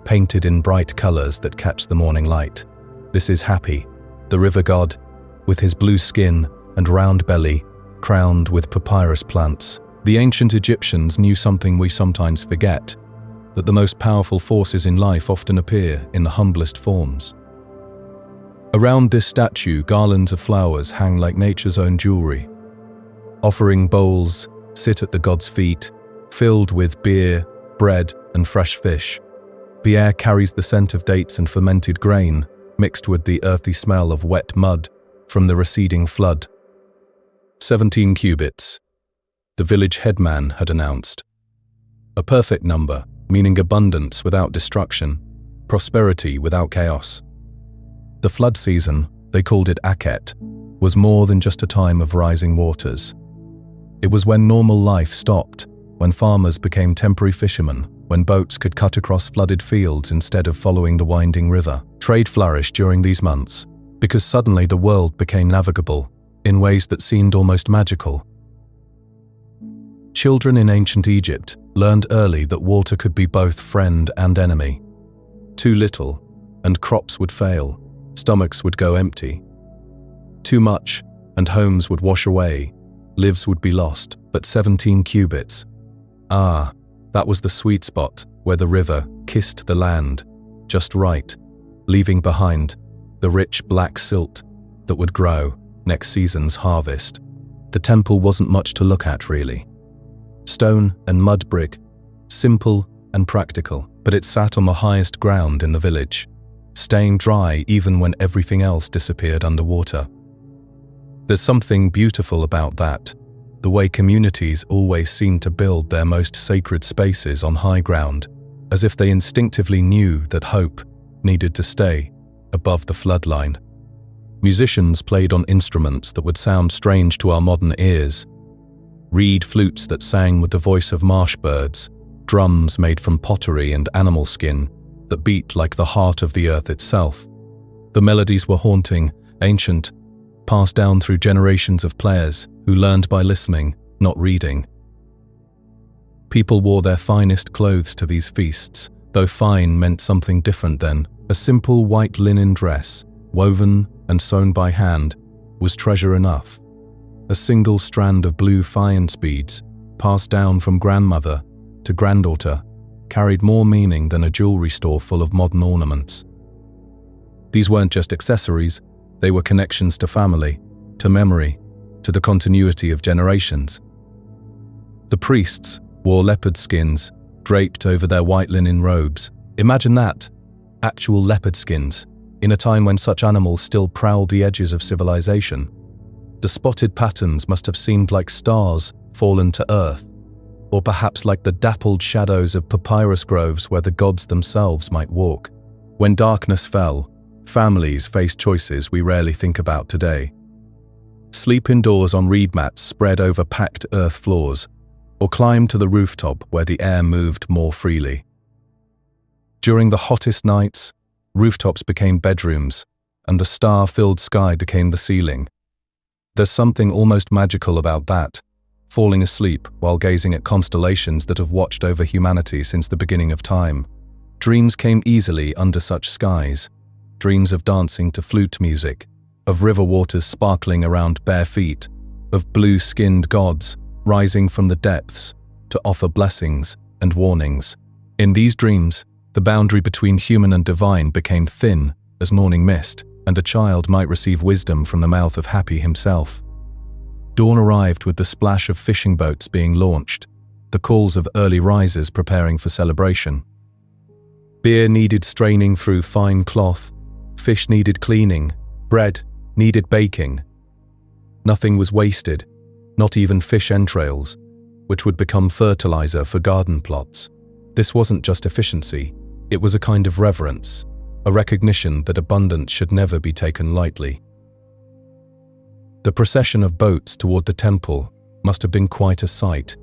painted in bright colors that catch the morning light. This is Happy, the river god, with his blue skin and round belly, crowned with papyrus plants. The ancient Egyptians knew something we sometimes forget, that the most powerful forces in life often appear in the humblest forms. Around this statue, garlands of flowers hang like nature's own jewelry. Offering bowls sit at the god's feet, filled with beer, bread, and fresh fish. The air carries the scent of dates and fermented grain, mixed with the earthy smell of wet mud from the receding flood. 17 cubits, the village headman had announced. A perfect number, meaning abundance without destruction, prosperity without chaos. The flood season, they called it Akhet, was more than just a time of rising waters. It was when normal life stopped, when farmers became temporary fishermen, when boats could cut across flooded fields instead of following the winding river. Trade flourished during these months, because suddenly the world became navigable, in ways that seemed almost magical. Children in ancient Egypt learned early that water could be both friend and enemy. Too little, and crops would fail, stomachs would go empty. Too much, and homes would wash away, lives would be lost. But 17 cubits. That was the sweet spot where the river kissed the land, just right, leaving behind the rich black silt that would grow next season's harvest. The temple wasn't much to look at, really. Stone and mud brick, simple and practical, but it sat on the highest ground in the village, staying dry even when everything else disappeared underwater. There's something beautiful about that, the way communities always seem to build their most sacred spaces on high ground, as if they instinctively knew that hope needed to stay above the floodline. Musicians played on instruments that would sound strange to our modern ears. Reed flutes that sang with the voice of marsh birds, drums made from pottery and animal skin that beat like the heart of the earth itself. The melodies were haunting, ancient, passed down through generations of players who learned by listening, not reading. People wore their finest clothes to these feasts, though fine meant something different then. A simple white linen dress, woven and sewn by hand, was treasure enough. A single strand of blue faience beads, passed down from grandmother to granddaughter, carried more meaning than a jewelry store full of modern ornaments. These weren't just accessories, they were connections to family, to memory, to the continuity of generations. The priests wore leopard skins draped over their white linen robes. Imagine that, actual leopard skins, in a time when such animals still prowled the edges of civilization. The spotted patterns must have seemed like stars fallen to earth, or perhaps like the dappled shadows of papyrus groves where the gods themselves might walk. When darkness fell, families faced choices we rarely think about today. Sleep indoors on reed mats spread over packed earth floors, or climb to the rooftop where the air moved more freely. During the hottest nights, rooftops became bedrooms, and the star-filled sky became the ceiling. There's something almost magical about that, falling asleep while gazing at constellations that have watched over humanity since the beginning of time. Dreams came easily under such skies, dreams of dancing to flute music, of river waters sparkling around bare feet, of blue-skinned gods rising from the depths to offer blessings and warnings. In these dreams, the boundary between human and divine became thin as morning mist, and a child might receive wisdom from the mouth of Happy himself. Dawn arrived with the splash of fishing boats being launched, the calls of early risers preparing for celebration. Beer needed straining through fine cloth, fish needed cleaning, bread needed baking. Nothing was wasted, not even fish entrails, which would become fertilizer for garden plots. This wasn't just efficiency, it was a kind of reverence, a recognition that abundance should never be taken lightly. The procession of boats toward the temple must have been quite a sight.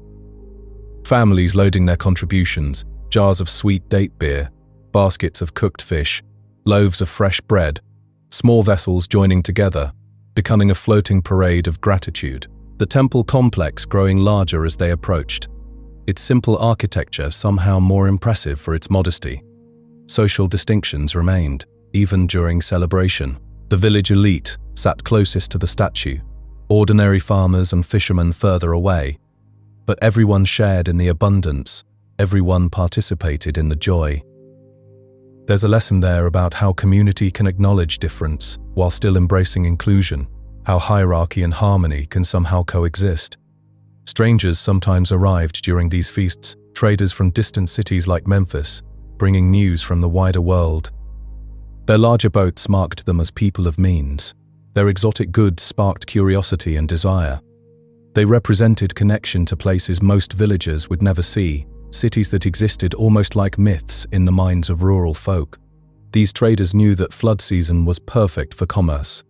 Families loading their contributions, jars of sweet date beer, baskets of cooked fish, loaves of fresh bread, small vessels joining together, becoming a floating parade of gratitude. The temple complex growing larger as they approached, its simple architecture somehow more impressive for its modesty. Social distinctions remained, even during celebration. The village elite sat closest to the statue, ordinary farmers and fishermen further away, but everyone shared in the abundance, everyone participated in the joy. There's a lesson there about how community can acknowledge difference, while still embracing inclusion, how hierarchy and harmony can somehow coexist. Strangers sometimes arrived during these feasts, traders from distant cities like Memphis, bringing news from the wider world. Their larger boats marked them as people of means. Their exotic goods sparked curiosity and desire. They represented connection to places most villagers would never see, cities that existed almost like myths in the minds of rural folk. These traders knew that flood season was perfect for commerce.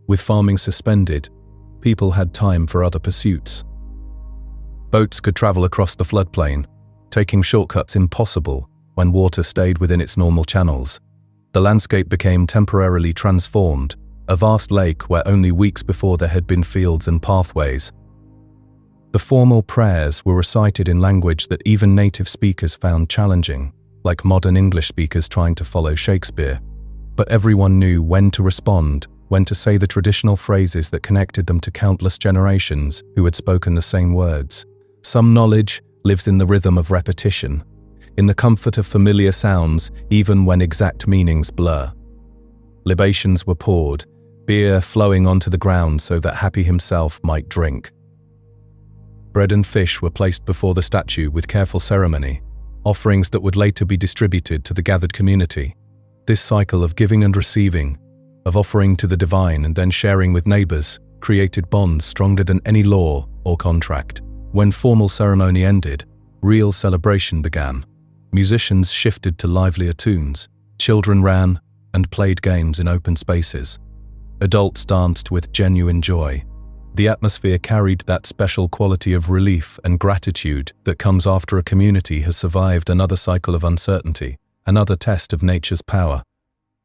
With farming suspended, people had time for other pursuits. Boats could travel across the floodplain, taking shortcuts impossible when water stayed within its normal channels. The landscape became temporarily transformed, a vast lake where only weeks before there had been fields and pathways. The formal prayers were recited in language that even native speakers found challenging, like modern English speakers trying to follow Shakespeare. But everyone knew when to respond, when to say the traditional phrases that connected them to countless generations who had spoken the same words. Some knowledge lives in the rhythm of repetition, in the comfort of familiar sounds, even when exact meanings blur. Libations were poured, beer flowing onto the ground so that Happy himself might drink. Bread and fish were placed before the statue with careful ceremony, offerings that would later be distributed to the gathered community. This cycle of giving and receiving, of offering to the divine and then sharing with neighbors, created bonds stronger than any law or contract. When formal ceremony ended, real celebration began. Musicians shifted to livelier tunes, children ran and played games in open spaces. Adults danced with genuine joy. The atmosphere carried that special quality of relief and gratitude that comes after a community has survived another cycle of uncertainty, another test of nature's power.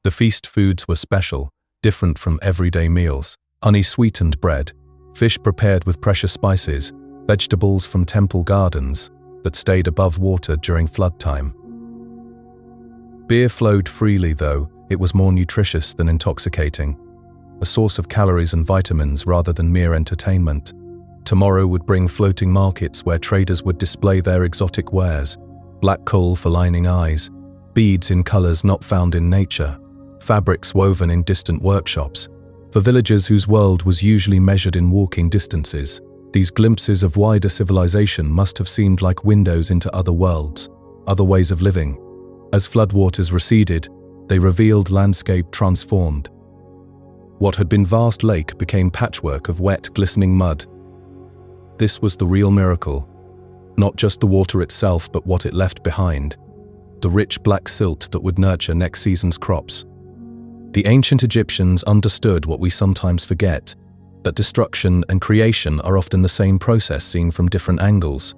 The feast foods were special, different from everyday meals. Honey-sweetened bread, fish prepared with precious spices, vegetables from temple gardens that stayed above water during flood time. Beer flowed freely, though it was more nutritious than intoxicating, a source of calories and vitamins rather than mere entertainment. Tomorrow would bring floating markets where traders would display their exotic wares, black coal for lining eyes, beads in colors not found in nature, fabrics woven in distant workshops. For villagers whose world was usually measured in walking distances, these glimpses of wider civilization must have seemed like windows into other worlds, other ways of living. As floodwaters receded, they revealed landscape transformed. What had been vast lake became patchwork of wet, glistening mud. This was the real miracle. Not just the water itself, but what it left behind. The rich black silt that would nurture next season's crops. The ancient Egyptians understood what we sometimes forget, that destruction and creation are often the same process seen from different angles.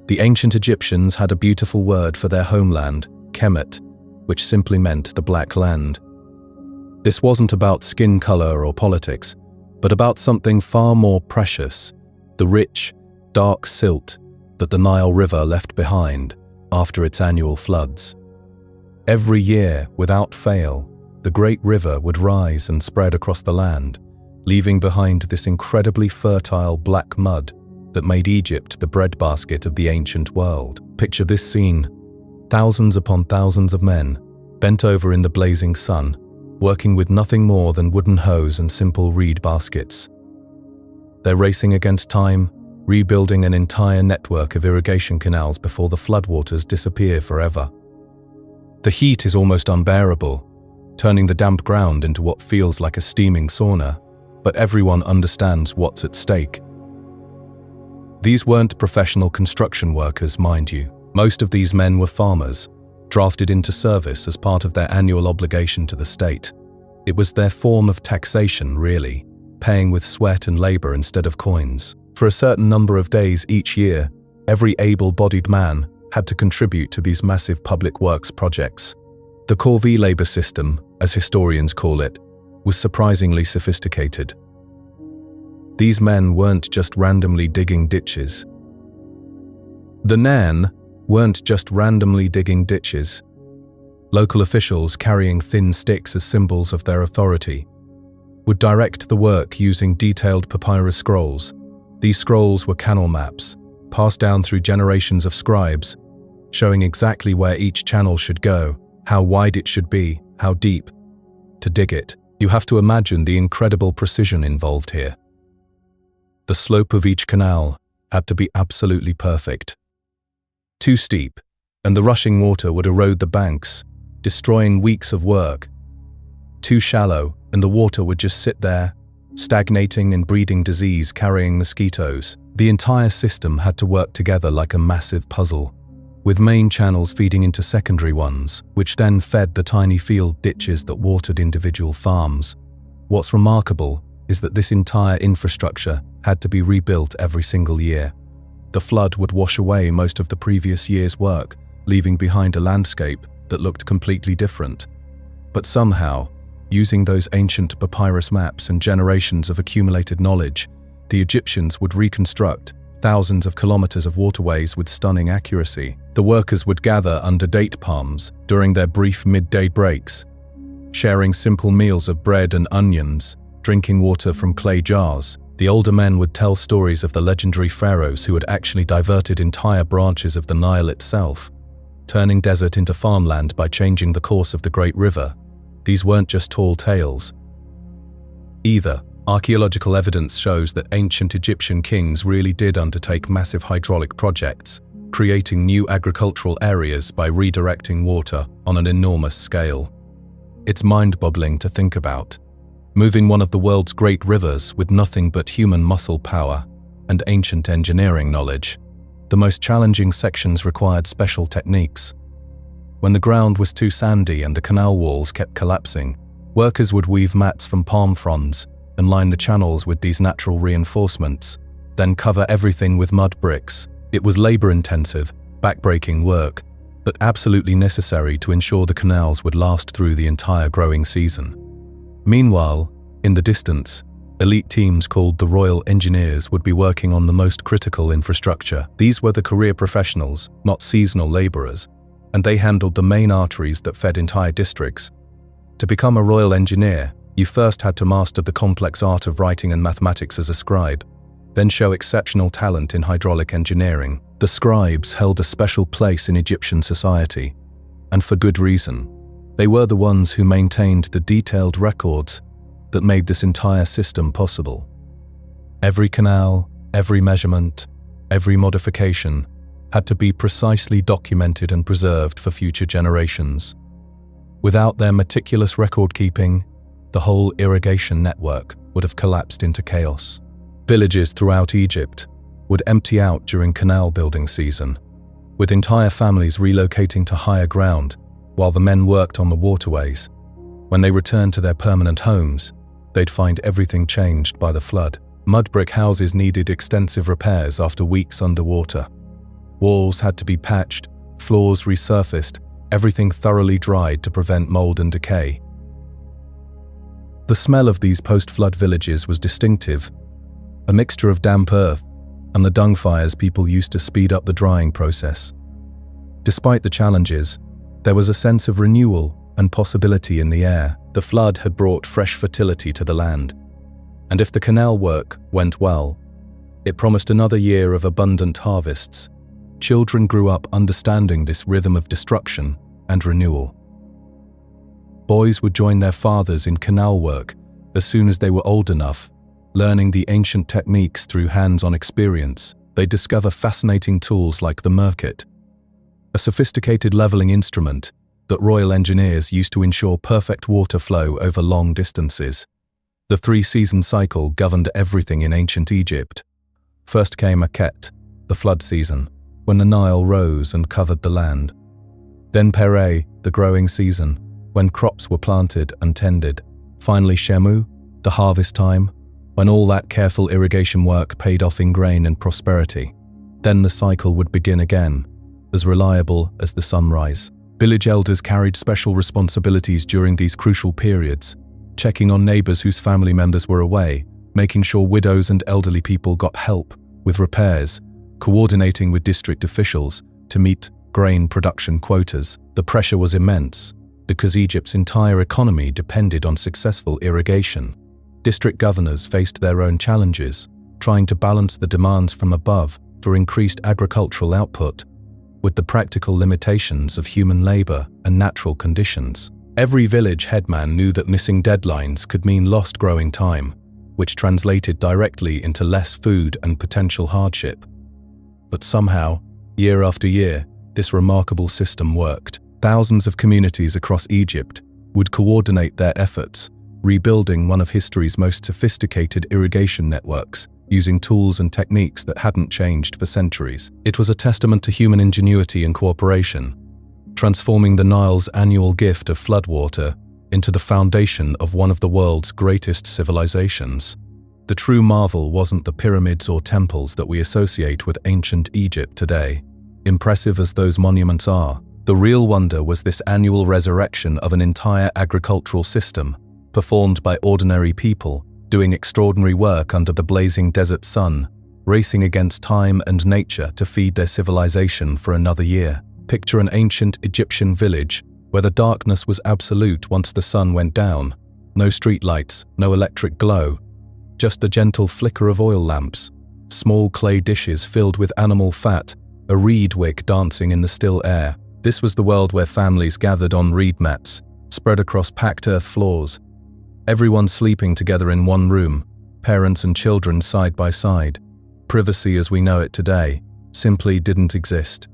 The ancient Egyptians had a beautiful word for their homeland, Kemet, which simply meant the Black Land. This wasn't about skin color or politics, but about something far more precious, the rich, dark silt that the Nile River left behind after its annual floods. Every year, without fail, the great river would rise and spread across the land, leaving behind this incredibly fertile black mud that made Egypt the breadbasket of the ancient world. Picture this scene: thousands upon thousands of men, bent over in the blazing sun, working with nothing more than wooden hoes and simple reed baskets. They're racing against time, rebuilding an entire network of irrigation canals before the floodwaters disappear forever. The heat is almost unbearable, turning the damp ground into what feels like a steaming sauna, but everyone understands what's at stake. These weren't professional construction workers, mind you. Most of these men were farmers, drafted into service as part of their annual obligation to the state. It was their form of taxation, really, paying with sweat and labor instead of coins. For a certain number of days each year, every able-bodied man had to contribute to these massive public works projects. The corvée labor system, as historians call it, was surprisingly sophisticated. These men weren't just randomly digging ditches. The Nan weren't just randomly digging ditches. Local officials, carrying thin sticks as symbols of their authority, would direct the work using detailed papyrus scrolls. These scrolls were canal maps, passed down through generations of scribes, showing exactly where each channel should go, how wide it should be, how deep to dig it. You have to imagine the incredible precision involved here. The slope of each canal had to be absolutely perfect. Too steep, and the rushing water would erode the banks, destroying weeks of work. Too shallow, and the water would just sit there, stagnating and breeding disease, carrying mosquitoes. The entire system had to work together like a massive puzzle, with main channels feeding into secondary ones, which then fed the tiny field ditches that watered individual farms. What's remarkable is that this entire infrastructure had to be rebuilt every single year. The flood would wash away most of the previous year's work, leaving behind a landscape that looked completely different. But somehow, using those ancient papyrus maps and generations of accumulated knowledge, the Egyptians would reconstruct thousands of kilometers of waterways with stunning accuracy. The workers would gather under date palms during their brief midday breaks, sharing simple meals of bread and onions, drinking water from clay jars. The older men would tell stories of the legendary pharaohs who had actually diverted entire branches of the Nile itself, turning desert into farmland by changing the course of the Great River. These weren't just tall tales. Either, archaeological evidence shows that ancient Egyptian kings really did undertake massive hydraulic projects, creating new agricultural areas by redirecting water on an enormous scale. It's mind-boggling to think about. Moving one of the world's great rivers with nothing but human muscle power and ancient engineering knowledge. The most challenging sections required special techniques. When the ground was too sandy and the canal walls kept collapsing, workers would weave mats from palm fronds and line the channels with these natural reinforcements, then cover everything with mud bricks. It was labor-intensive, back-breaking work, but absolutely necessary to ensure the canals would last through the entire growing season. Meanwhile, in the distance, elite teams called the Royal Engineers would be working on the most critical infrastructure. These were the career professionals, not seasonal laborers, and they handled the main arteries that fed entire districts. To become a Royal Engineer, you first had to master the complex art of writing and mathematics as a scribe, then show exceptional talent in hydraulic engineering. The scribes held a special place in Egyptian society, and for good reason. They were the ones who maintained the detailed records that made this entire system possible. Every canal, every measurement, every modification had to be precisely documented and preserved for future generations. Without their meticulous record-keeping, the whole irrigation network would have collapsed into chaos. Villages throughout Egypt would empty out during canal building season, with entire families relocating to higher ground while the men worked on the waterways. When they returned to their permanent homes, they'd find everything changed by the flood. Mud brick houses needed extensive repairs after weeks underwater. Walls had to be patched, floors resurfaced, everything thoroughly dried to prevent mold and decay. The smell of these post-flood villages was distinctive, a mixture of damp earth and the dung fires people used to speed up the drying process. Despite the challenges, there was a sense of renewal and possibility in the air. The flood had brought fresh fertility to the land, and if the canal work went well, it promised another year of abundant harvests. Children grew up understanding this rhythm of destruction and renewal. Boys would join their fathers in canal work as soon as they were old enough, learning the ancient techniques through hands-on experience. They'd discover fascinating tools like the merkit, a sophisticated leveling instrument that Royal Engineers used to ensure perfect water flow over long distances. The three-season cycle governed everything in ancient Egypt. First came Aket, the flood season, when the Nile rose and covered the land. Then Pere, the growing season, when crops were planted and tended. Finally Shemu, the harvest time, when all that careful irrigation work paid off in grain and prosperity. Then the cycle would begin again, as reliable as the sunrise. Village elders carried special responsibilities during these crucial periods, checking on neighbors whose family members were away, making sure widows and elderly people got help with repairs, coordinating with district officials to meet grain production quotas. The pressure was immense, because Egypt's entire economy depended on successful irrigation. District governors faced their own challenges, trying to balance the demands from above for increased agricultural output with the practical limitations of human labor and natural conditions. Every village headman knew that missing deadlines could mean lost growing time, which translated directly into less food and potential hardship. But somehow, year after year, this remarkable system worked. Thousands of communities across Egypt would coordinate their efforts, rebuilding one of history's most sophisticated irrigation networks, using tools and techniques that hadn't changed for centuries. It was a testament to human ingenuity and cooperation, transforming the Nile's annual gift of floodwater into the foundation of one of the world's greatest civilizations. The true marvel wasn't the pyramids or temples that we associate with ancient Egypt today. Impressive as those monuments are, the real wonder was this annual resurrection of an entire agricultural system, performed by ordinary people, doing extraordinary work under the blazing desert sun, racing against time and nature to feed their civilization for another year. Picture an ancient Egyptian village where the darkness was absolute once the sun went down. No streetlights, no electric glow, just a gentle flicker of oil lamps, small clay dishes filled with animal fat, a reed wick dancing in the still air. This was the world where families gathered on reed mats, spread across packed earth floors. Everyone sleeping together in one room, parents and children side by side. Privacy as we know it today simply didn't exist.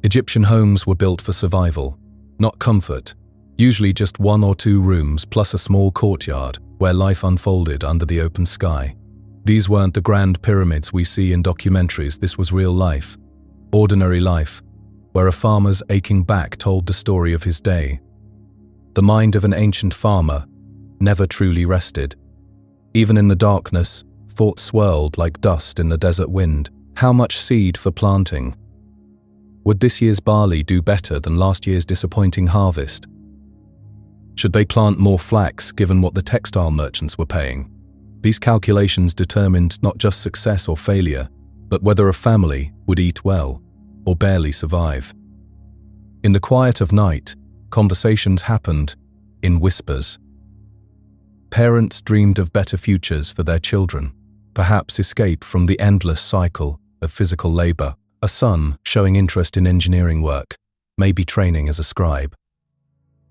Egyptian homes were built for survival, not comfort, usually just 1 or 2 rooms plus a small courtyard where life unfolded under the open sky. These weren't the grand pyramids we see in documentaries, this was real life, ordinary life, where a farmer's aching back told the story of his day. The mind of an ancient farmer never truly rested. Even in the darkness, thoughts swirled like dust in the desert wind. How much seed for planting? Would this year's barley do better than last year's disappointing harvest? Should they plant more flax given what the textile merchants were paying? These calculations determined not just success or failure, but whether a family would eat well or barely survive. In the quiet of night, conversations happened in whispers. Parents dreamed of better futures for their children, perhaps escape from the endless cycle of physical labor. A son showing interest in engineering work, maybe training as a scribe.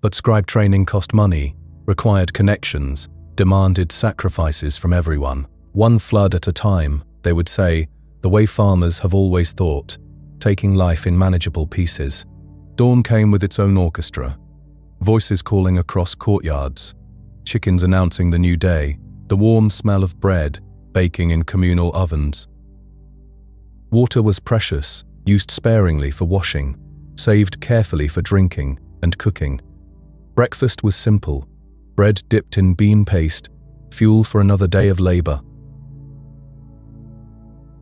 But scribe training cost money, required connections, demanded sacrifices from everyone. One flood at a time, they would say, the way farmers have always thought, taking life in manageable pieces. Dawn came with its own orchestra, voices calling across courtyards, chickens announcing the new day, the warm smell of bread baking in communal ovens. Water was precious, used sparingly for washing, saved carefully for drinking and cooking. Breakfast was simple, bread dipped in bean paste, fuel for another day of labor.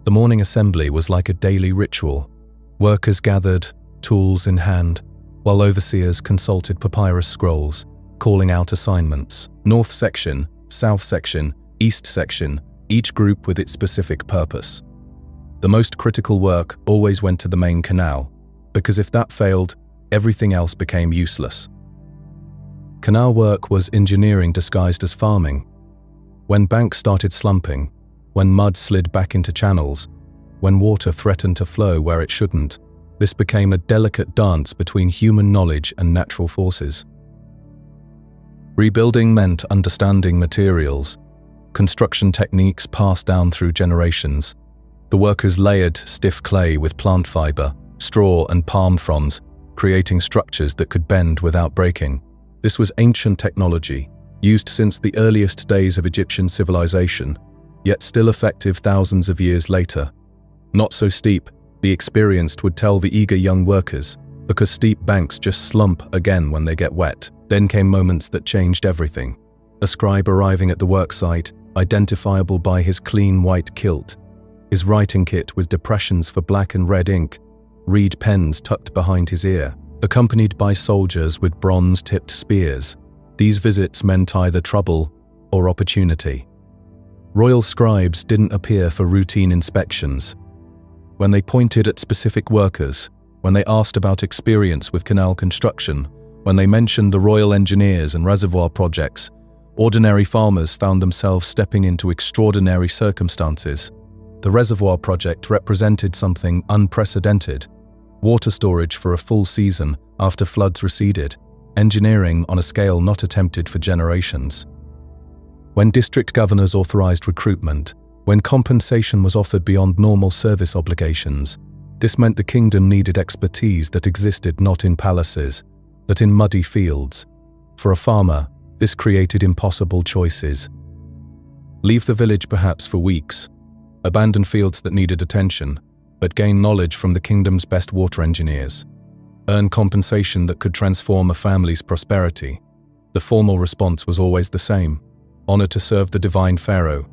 The morning assembly was like a daily ritual. Workers gathered, tools in hand, while overseers consulted papyrus scrolls, calling out assignments. North section, South section, East section, each group with its specific purpose. The most critical work always went to the main canal, because if that failed, everything else became useless. Canal work was engineering disguised as farming. When banks started slumping, when mud slid back into channels, when water threatened to flow where it shouldn't, this became a delicate dance between human knowledge and natural forces. Rebuilding meant understanding materials, construction techniques passed down through generations. The workers layered stiff clay with plant fiber, straw and palm fronds, creating structures that could bend without breaking. This was ancient technology, used since the earliest days of Egyptian civilization, yet still effective thousands of years later. Not so steep, the experienced would tell the eager young workers, because steep banks just slump again when they get wet. Then came moments that changed everything. A scribe arriving at the worksite, identifiable by his clean white kilt, his writing kit with depressions for black and red ink, reed pens tucked behind his ear, accompanied by soldiers with bronze-tipped spears. These visits meant either trouble or opportunity. Royal scribes didn't appear for routine inspections. When they pointed at specific workers, when they asked about experience with canal construction, when they mentioned the royal engineers and reservoir projects, ordinary farmers found themselves stepping into extraordinary circumstances. The reservoir project represented something unprecedented: water storage for a full season after floods receded. engineering on a scale not attempted for generations. When district governors authorized recruitment, when compensation was offered beyond normal service obligations, this meant the kingdom needed expertise that existed not in palaces, but in muddy fields. For a farmer, this created impossible choices. Leave the village perhaps for weeks, abandon fields that needed attention, but gain knowledge from the kingdom's best water engineers. Earn compensation that could transform a family's prosperity. The formal response was always the same: honor to serve the divine pharaoh.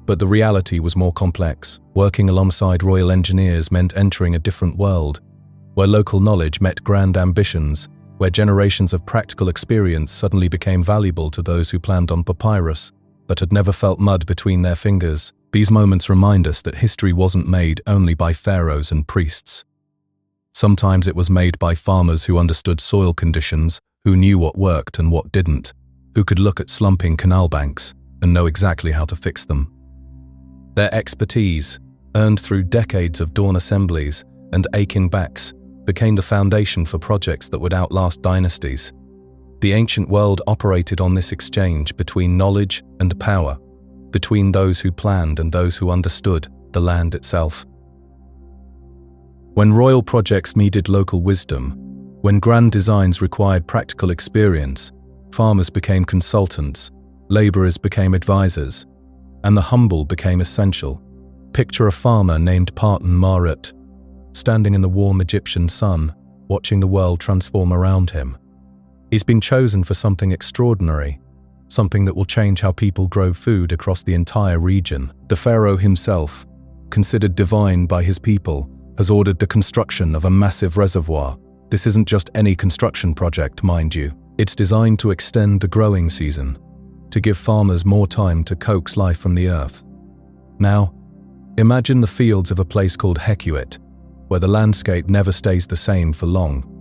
But the reality was more complex. Working alongside royal engineers meant entering a different world, where local knowledge met grand ambitions, where generations of practical experience suddenly became valuable to those who planned on papyrus, but had never felt mud between their fingers. These moments remind us that history wasn't made only by pharaohs and priests. Sometimes it was made by farmers who understood soil conditions, who knew what worked and what didn't, who could look at slumping canal banks and know exactly how to fix them. Their expertise, earned through decades of dawn assemblies and aching backs, became the foundation for projects that would outlast dynasties. The ancient world operated on this exchange between knowledge and power, between those who planned and those who understood the land itself. When royal projects needed local wisdom, when grand designs required practical experience, farmers became consultants, laborers became advisors, and the humble became essential. Picture a farmer named Parton Marut, standing in the warm Egyptian sun, watching the world transform around him. He's been chosen for something extraordinary, something that will change how people grow food across the entire region. The pharaoh himself, considered divine by his people, has ordered the construction of a massive reservoir. This isn't just any construction project, mind you. It's designed to extend the growing season, to give farmers more time to coax life from the earth. Now, imagine the fields of a place called Hecuit, where the landscape never stays the same for long.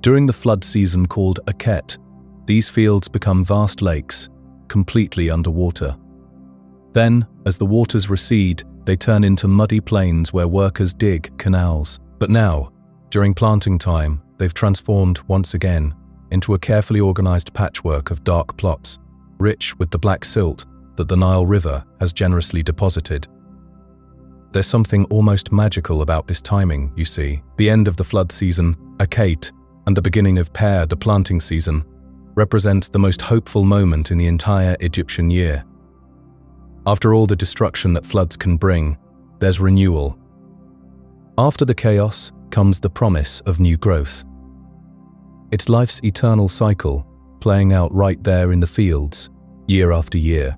During the flood season called Aket, these fields become vast lakes, completely underwater. Then, as the waters recede, they turn into muddy plains where workers dig canals. But now, during planting time, they've transformed once again into a carefully organized patchwork of dark plots, rich with the black silt that the Nile River has generously deposited. There's something almost magical about this timing, you see. The end of the flood season, Aket, and the beginning of Per, the planting season, represent the most hopeful moment in the entire Egyptian year. After all the destruction that floods can bring, there's renewal. After the chaos comes the promise of new growth. It's life's eternal cycle, playing out right there in the fields, year after year.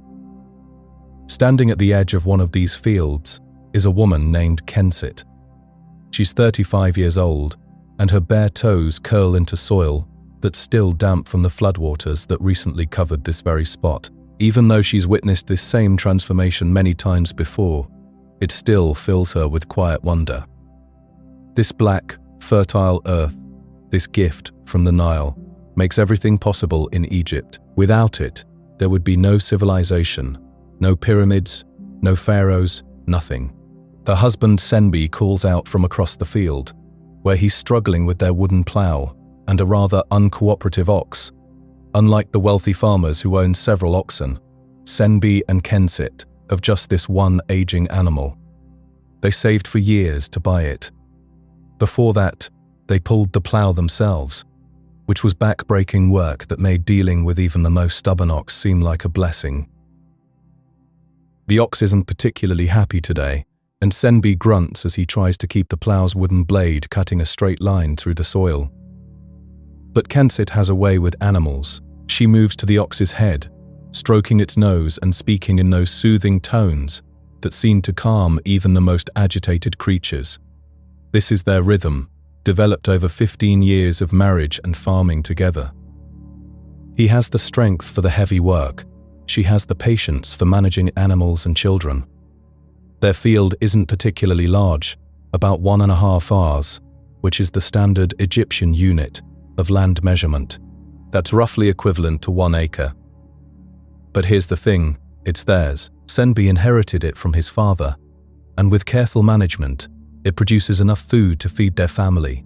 Standing at the edge of one of these fields is a woman named Kensit. She's 35 years old, and her bare toes curl into soil that's still damp from the floodwaters that recently covered this very spot. Even though she's witnessed this same transformation many times before, it still fills her with quiet wonder. This black, fertile earth, this gift from the Nile, makes everything possible in Egypt. Without it, there would be no civilization, no pyramids, no pharaohs, nothing. Her husband Senbi calls out from across the field, where he's struggling with their wooden plow and a rather uncooperative ox. Unlike the wealthy farmers who own several oxen, Senbi and Kensit have just this one aging animal. They saved for years to buy it. Before that, they pulled the plow themselves, which was back-breaking work that made dealing with even the most stubborn ox seem like a blessing. The ox isn't particularly happy today, and Senbi grunts as he tries to keep the plow's wooden blade cutting a straight line through the soil. But Kensit has a way with animals. She moves to the ox's head, stroking its nose and speaking in those soothing tones that seem to calm even the most agitated creatures. This is their rhythm, developed over 15 years of marriage and farming together. He has the strength for the heavy work. She has the patience for managing animals and children. Their field isn't particularly large, about 1.5 ars, which is the standard Egyptian unit of land measurement. That's roughly equivalent to 1 acre. But here's the thing, it's theirs. Senbi inherited it from his father, and with careful management, it produces enough food to feed their family.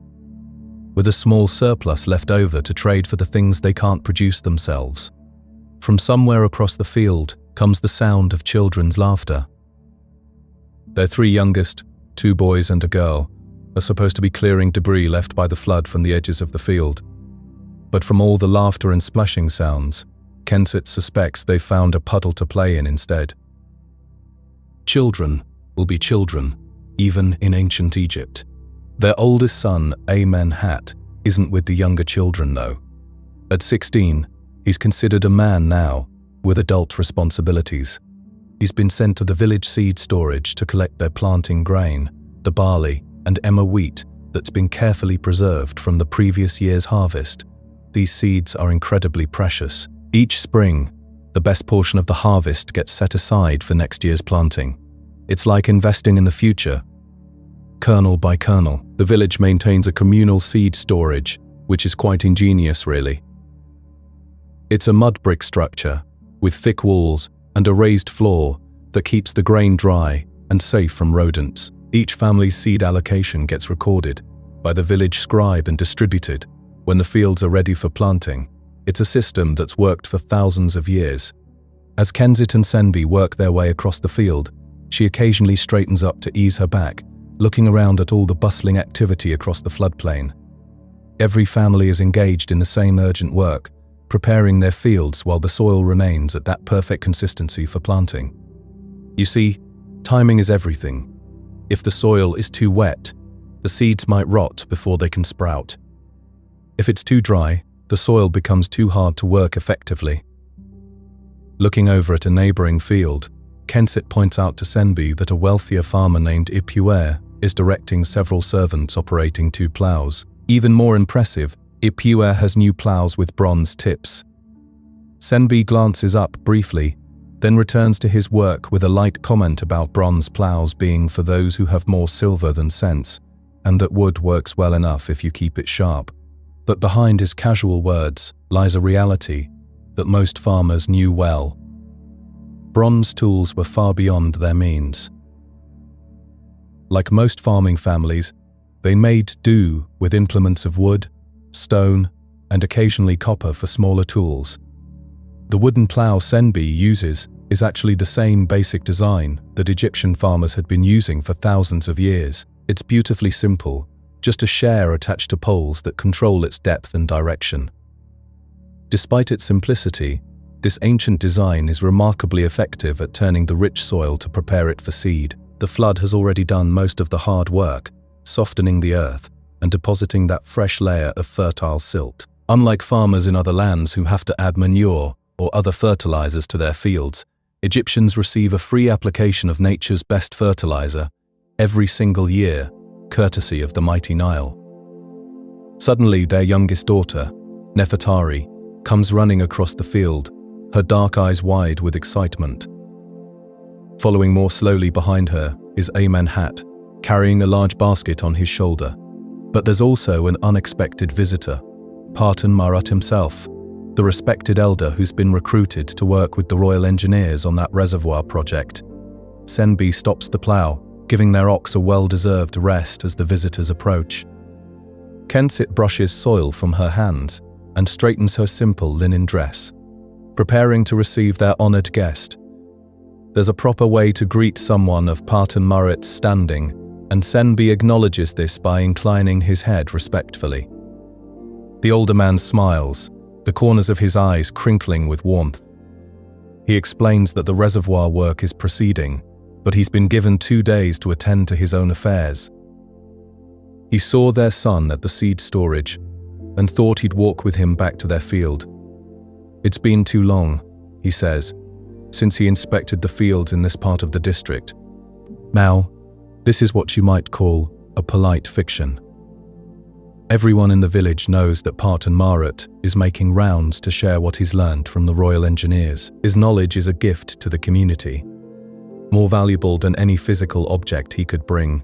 with a small surplus left over to trade for the things they can't produce themselves. From somewhere across the field comes the sound of children's laughter. Their three youngest, 2 boys and a girl, are supposed to be clearing debris left by the flood from the edges of the field. But from all the laughter and splashing sounds, Kensit suspects they've found a puddle to play in instead. Children will be children, even in ancient Egypt. Their oldest son, Amenhat, isn't with the younger children though. At 16, he's considered a man now, with adult responsibilities. He's been sent to the village seed storage to collect their planting grain, the barley and emmer wheat that's been carefully preserved from the previous year's harvest. These seeds are incredibly precious. Each spring, the best portion of the harvest gets set aside for next year's planting. It's like investing in the future. Kernel by kernel, the village maintains a communal seed storage, which is quite ingenious really. It's a mud brick structure, with thick walls and a raised floor that keeps the grain dry and safe from rodents. Each family's seed allocation gets recorded by the village scribe and distributed when the fields are ready for planting. It's a system that's worked for thousands of years. As Kensit and Senbi work their way across the field, she occasionally straightens up to ease her back, looking around at all the bustling activity across the floodplain. Every family is engaged in the same urgent work, preparing their fields while the soil remains at that perfect consistency for planting. You see, timing is everything. If the soil is too wet, the seeds might rot before they can sprout. If it's too dry, the soil becomes too hard to work effectively. Looking over at a neighboring field, Kensit points out to Senbi that a wealthier farmer named Ipuer is directing several servants operating 2 plows. Even more impressive, Ipuer has new plows with bronze tips. Senbi glances up briefly, then returns to his work with a light comment about bronze plows being for those who have more silver than sense, and that wood works well enough if you keep it sharp. But behind his casual words lies a reality that most farmers knew well. Bronze tools were far beyond their means. Like most farming families, they made do with implements of wood, stone, and occasionally copper for smaller tools. The wooden plow Senbi uses is actually the same basic design that Egyptian farmers had been using for thousands of years. It's beautifully simple, just a share attached to poles that control its depth and direction. Despite its simplicity, this ancient design is remarkably effective at turning the rich soil to prepare it for seed. The flood has already done most of the hard work, softening the earth and depositing that fresh layer of fertile silt. Unlike farmers in other lands who have to add manure or other fertilizers to their fields, Egyptians receive a free application of nature's best fertilizer every single year, courtesy of the mighty Nile. Suddenly, their youngest daughter, Nefertari, comes running across the field, her dark eyes wide with excitement. Following more slowly behind her is Amenhat, carrying a large basket on his shoulder. But there's also an unexpected visitor, Parton Marat himself, the respected elder who's been recruited to work with the royal engineers on that reservoir project. Senbi stops the plow, giving their ox a well-deserved rest as the visitors approach. Kensit brushes soil from her hands and straightens her simple linen dress, preparing to receive their honored guest. There's a proper way to greet someone of Parton Marat's standing, and Senbi acknowledges this by inclining his head respectfully. The older man smiles, the corners of his eyes crinkling with warmth. He explains that the reservoir work is proceeding, but he's been given 2 days to attend to his own affairs. He saw their son at the seed storage and thought he'd walk with him back to their field. It's been too long, he says, since he inspected the fields in this part of the district. Now, this is what you might call a polite fiction. Everyone in the village knows that Parton Marat is making rounds to share what he's learned from the royal engineers. His knowledge is a gift to the community, more valuable than any physical object he could bring.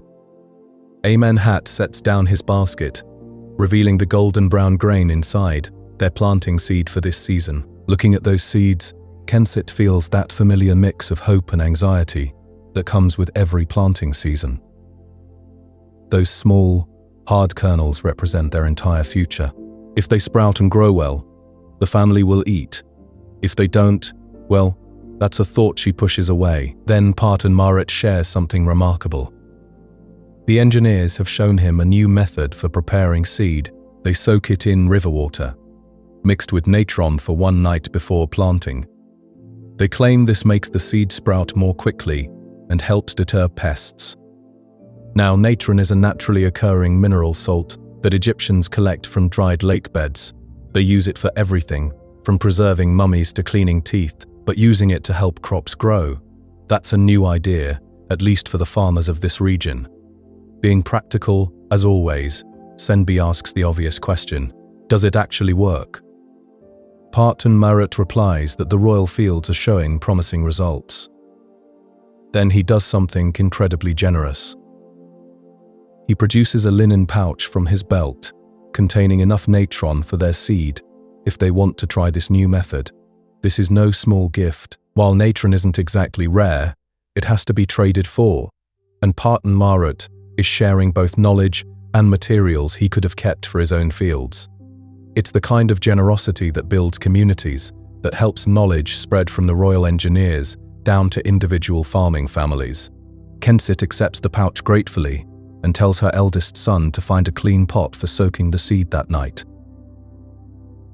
Amenhat sets down his basket, revealing the golden brown grain inside, their planting seed for this season. Looking at those seeds, Kensit feels that familiar mix of hope and anxiety that comes with every planting season. Those small, Hard kernels represent their entire future. If they sprout and grow well, the family will eat. If they don't, well, that's a thought she pushes away. Then Parton Marit shares something remarkable. The engineers have shown him a new method for preparing seed. They soak it in river water, mixed with natron for one night before planting. They claim this makes the seed sprout more quickly and helps deter pests. Now, natron is a naturally occurring mineral salt that Egyptians collect from dried lake beds. They use it for everything, from preserving mummies to cleaning teeth, but using it to help crops grow. That's a new idea, at least for the farmers of this region. Being practical, as always, Senbi asks the obvious question: does it actually work? Parton Marit replies that the royal fields are showing promising results. Then he does something incredibly generous. He produces a linen pouch from his belt, containing enough natron for their seed if they want to try this new method. This is no small gift. While natron isn't exactly rare, it has to be traded for, and Parton Marit is sharing both knowledge and materials he could have kept for his own fields. It's the kind of generosity that builds communities, that helps knowledge spread from the royal engineers down to individual farming families. Kensit accepts the pouch gratefully and tells her eldest son to find a clean pot for soaking the seed that night.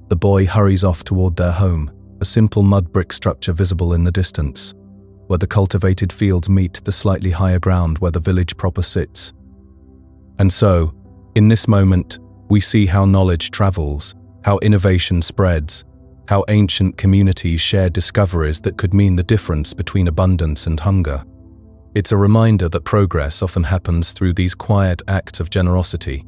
The boy hurries off toward their home, a simple mud brick structure visible in the distance, where the cultivated fields meet the slightly higher ground where the village proper sits. And so, in this moment, we see how knowledge travels, how innovation spreads, how ancient communities share discoveries that could mean the difference between abundance and hunger. It's a reminder that progress often happens through these quiet acts of generosity.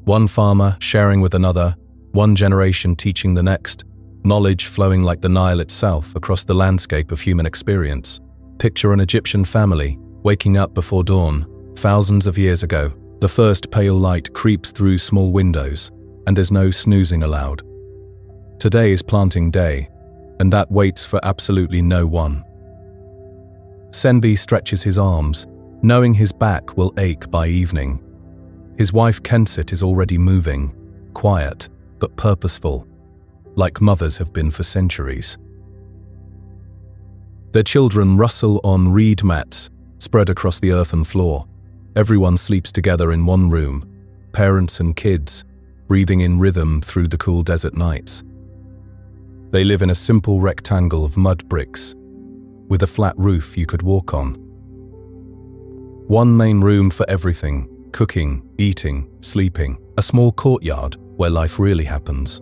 One farmer sharing with another, one generation teaching the next, knowledge flowing like the Nile itself across the landscape of human experience. Picture an Egyptian family waking up before dawn, thousands of years ago. The first pale light creeps through small windows, and there's no snoozing allowed. Today is planting day, and that waits for absolutely no one. Senbi stretches his arms, knowing his back will ache by evening. His wife Kensit is already moving, quiet but purposeful, like mothers have been for centuries. Their children rustle on reed mats spread across the earthen floor. Everyone sleeps together in one room, parents and kids, breathing in rhythm through the cool desert nights. They live in a simple rectangle of mud bricks, with a flat roof you could walk on. One main room for everything: cooking, eating, sleeping, a small courtyard where life really happens.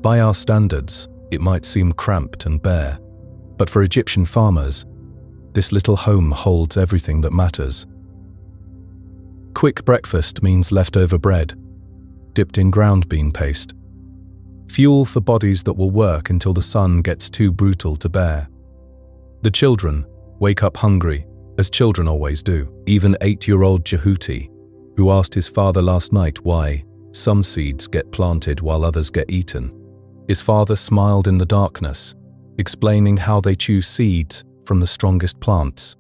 By our standards, it might seem cramped and bare, but for Egyptian farmers, this little home holds everything that matters. Quick breakfast means leftover bread, dipped in ground bean paste. Fuel for bodies that will work until the sun gets too brutal to bear. The children wake up hungry, as children always do. Even 8-year-old Jehuti, who asked his father last night why some seeds get planted while others get eaten. His father smiled in the darkness, explaining how they choose seeds from the strongest plants.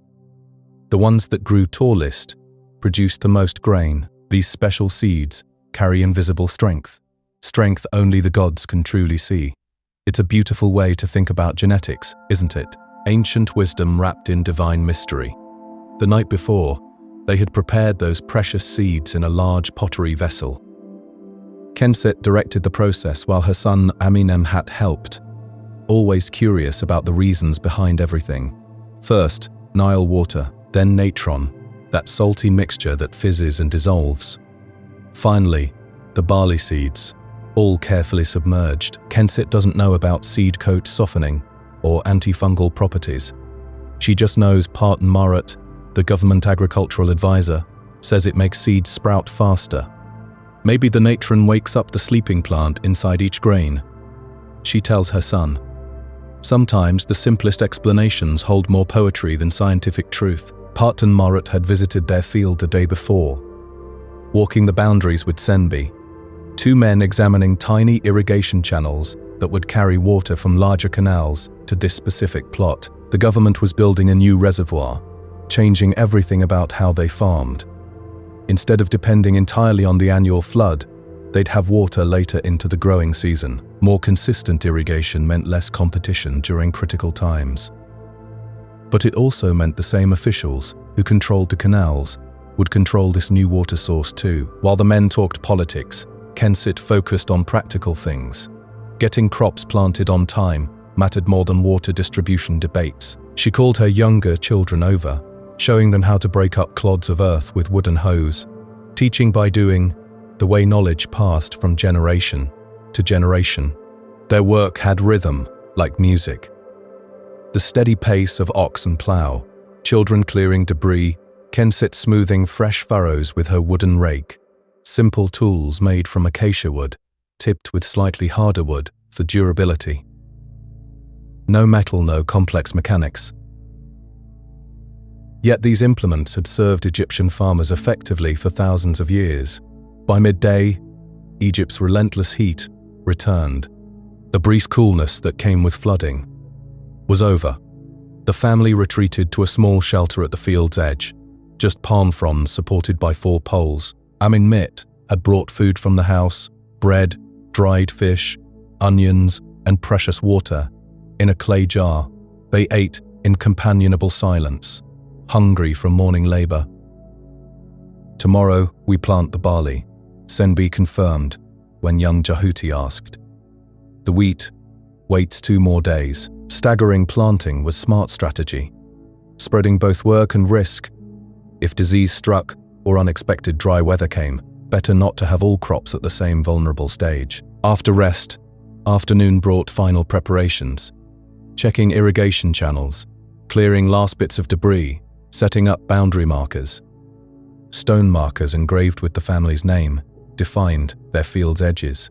The ones that grew tallest produced the most grain. These special seeds carry invisible strength only the gods can truly see. It's a beautiful way to think about genetics, isn't it? Ancient wisdom wrapped in divine mystery. The night before, they had prepared those precious seeds in a large pottery vessel. Kensit directed the process while her son Amenemhat helped, always curious about the reasons behind everything. First, Nile water, then natron, that salty mixture that fizzes and dissolves. Finally, the barley seeds, all carefully submerged. Kensit doesn't know about seed coat softening or antifungal properties. She just knows Parton Marit, the government agricultural advisor, says it makes seeds sprout faster. Maybe the natron wakes up the sleeping plant inside each grain. She tells her son, sometimes the simplest explanations hold more poetry than scientific truth. Parton Marit had visited their field the day before, walking the boundaries with Senbi, 2 men examining tiny irrigation channels that would carry water from larger canals to this specific plot. The government was building a new reservoir, changing everything about how they farmed. Instead of depending entirely on the annual flood, they'd have water later into the growing season. More consistent irrigation meant less competition during critical times. But it also meant the same officials who controlled the canals would control this new water source too. While the men talked politics, Kensit focused on practical things. Getting crops planted on time mattered more than water distribution debates. She called her younger children over, showing them how to break up clods of earth with wooden hose, teaching by doing, the way knowledge passed from generation to generation. Their work had rhythm, like music. The steady pace of ox and plow, children clearing debris, Kensit smoothing fresh furrows with her wooden rake, simple tools made from acacia wood, tipped with slightly harder wood for durability. No metal, no complex mechanics. Yet these implements had served Egyptian farmers effectively for thousands of years. By midday, Egypt's relentless heat returned. The brief coolness that came with flooding was over. The family retreated to a small shelter at the field's edge, just palm fronds supported by 4 poles. Amin Mit had brought food from the house, bread, dried fish, onions, and precious water in a clay jar. They ate in companionable silence, hungry from morning labor. "Tomorrow we plant the barley," Senbi confirmed when young Jahuti asked. "The wheat waits 2 more days." Staggering planting was smart strategy, spreading both work and risk. If disease struck or unexpected dry weather came, better not to have all crops at the same vulnerable stage. After rest, afternoon brought final preparations, checking irrigation channels, clearing last bits of debris, setting up boundary markers. Stone markers engraved with the family's name defined their field's edges.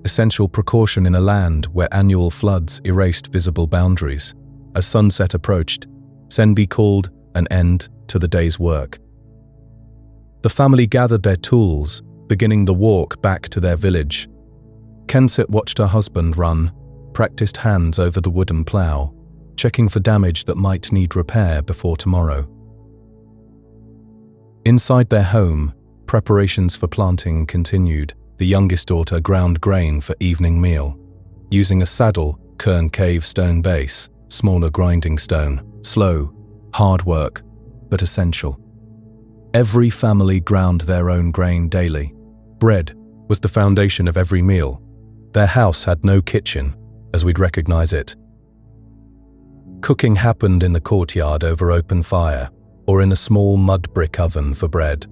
Essential precaution in a land where annual floods erased visible boundaries. As sunset approached, Senbi called an end to the day's work. The family gathered their tools, beginning the walk back to their village. Kensit watched her husband run, practiced hands over the wooden plow, checking for damage that might need repair before tomorrow. Inside their home, preparations for planting continued. The youngest daughter ground grain for evening meal, using a saddle, Kern Cave stone base, smaller grinding stone. Slow, hard work, but essential. Every family ground their own grain daily. Bread was the foundation of every meal. Their house had no kitchen, as we'd recognize it. Cooking happened in the courtyard over open fire, or in a small mud brick oven for bread.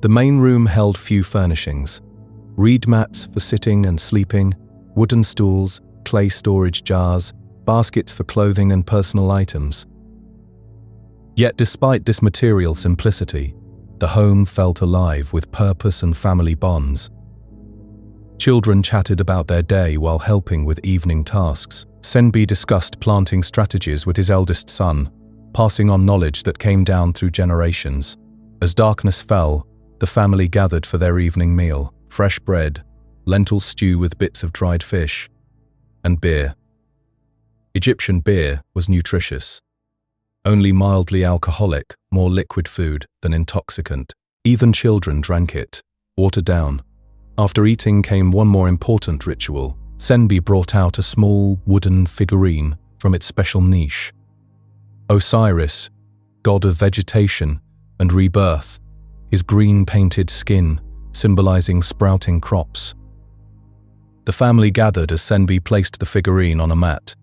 The main room held few furnishings. Reed mats for sitting and sleeping, wooden stools, clay storage jars, baskets for clothing and personal items. Yet despite this material simplicity, the home felt alive with purpose and family bonds. Children chatted about their day while helping with evening tasks. Senbi discussed planting strategies with his eldest son, passing on knowledge that came down through generations. As darkness fell, the family gathered for their evening meal. Fresh bread, lentil stew with bits of dried fish, and beer. Egyptian beer was nutritious. Only mildly alcoholic, more liquid food than intoxicant. Even children drank it, watered down. After eating came one more important ritual. Senbi brought out a small wooden figurine from its special niche. Osiris, god of vegetation and rebirth, his green painted skin symbolizing sprouting crops. The family gathered as Senbi placed the figurine on a mat.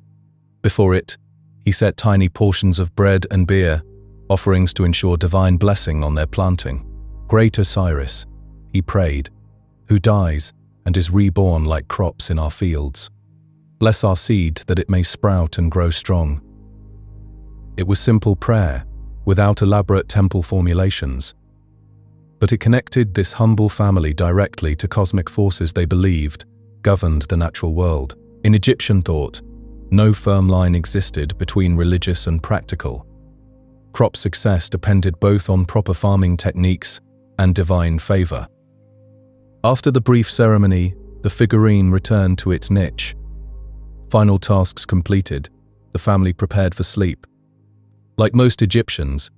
Before it, he set tiny portions of bread and beer, offerings to ensure divine blessing on their planting. Great Osiris, he prayed, who dies and is reborn like crops in our fields. Bless our seed that it may sprout and grow strong. It was simple prayer, without elaborate temple formulations. But it connected this humble family directly to cosmic forces they believed governed the natural world. In Egyptian thought, no firm line existed between religious and practical. Crop success depended both on proper farming techniques and divine favor. After the brief ceremony, the figurine returned to its niche. Final tasks completed, the family prepared for sleep. Like most Egyptians,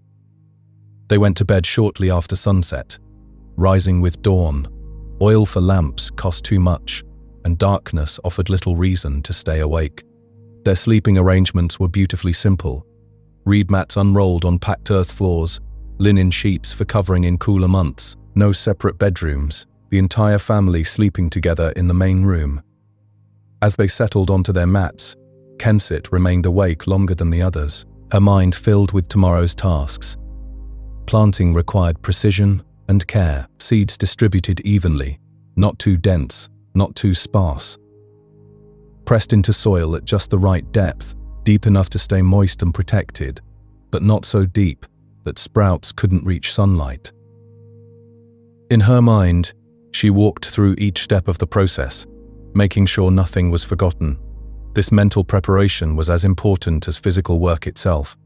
They went to bed shortly after sunset, rising with dawn. Oil for lamps cost too much, and darkness offered little reason to stay awake. Their sleeping arrangements were beautifully simple. Reed mats unrolled on packed earth floors, linen sheets for covering in cooler months, no separate bedrooms, the entire family sleeping together in the main room. As they settled onto their mats, Kensit remained awake longer than the others, her mind filled with tomorrow's tasks. Planting required precision and care, seeds distributed evenly, not too dense, not too sparse. Pressed into soil at just the right depth, deep enough to stay moist and protected, but not so deep that sprouts couldn't reach sunlight. In her mind, she walked through each step of the process, making sure nothing was forgotten. This mental preparation was as important as physical work itself.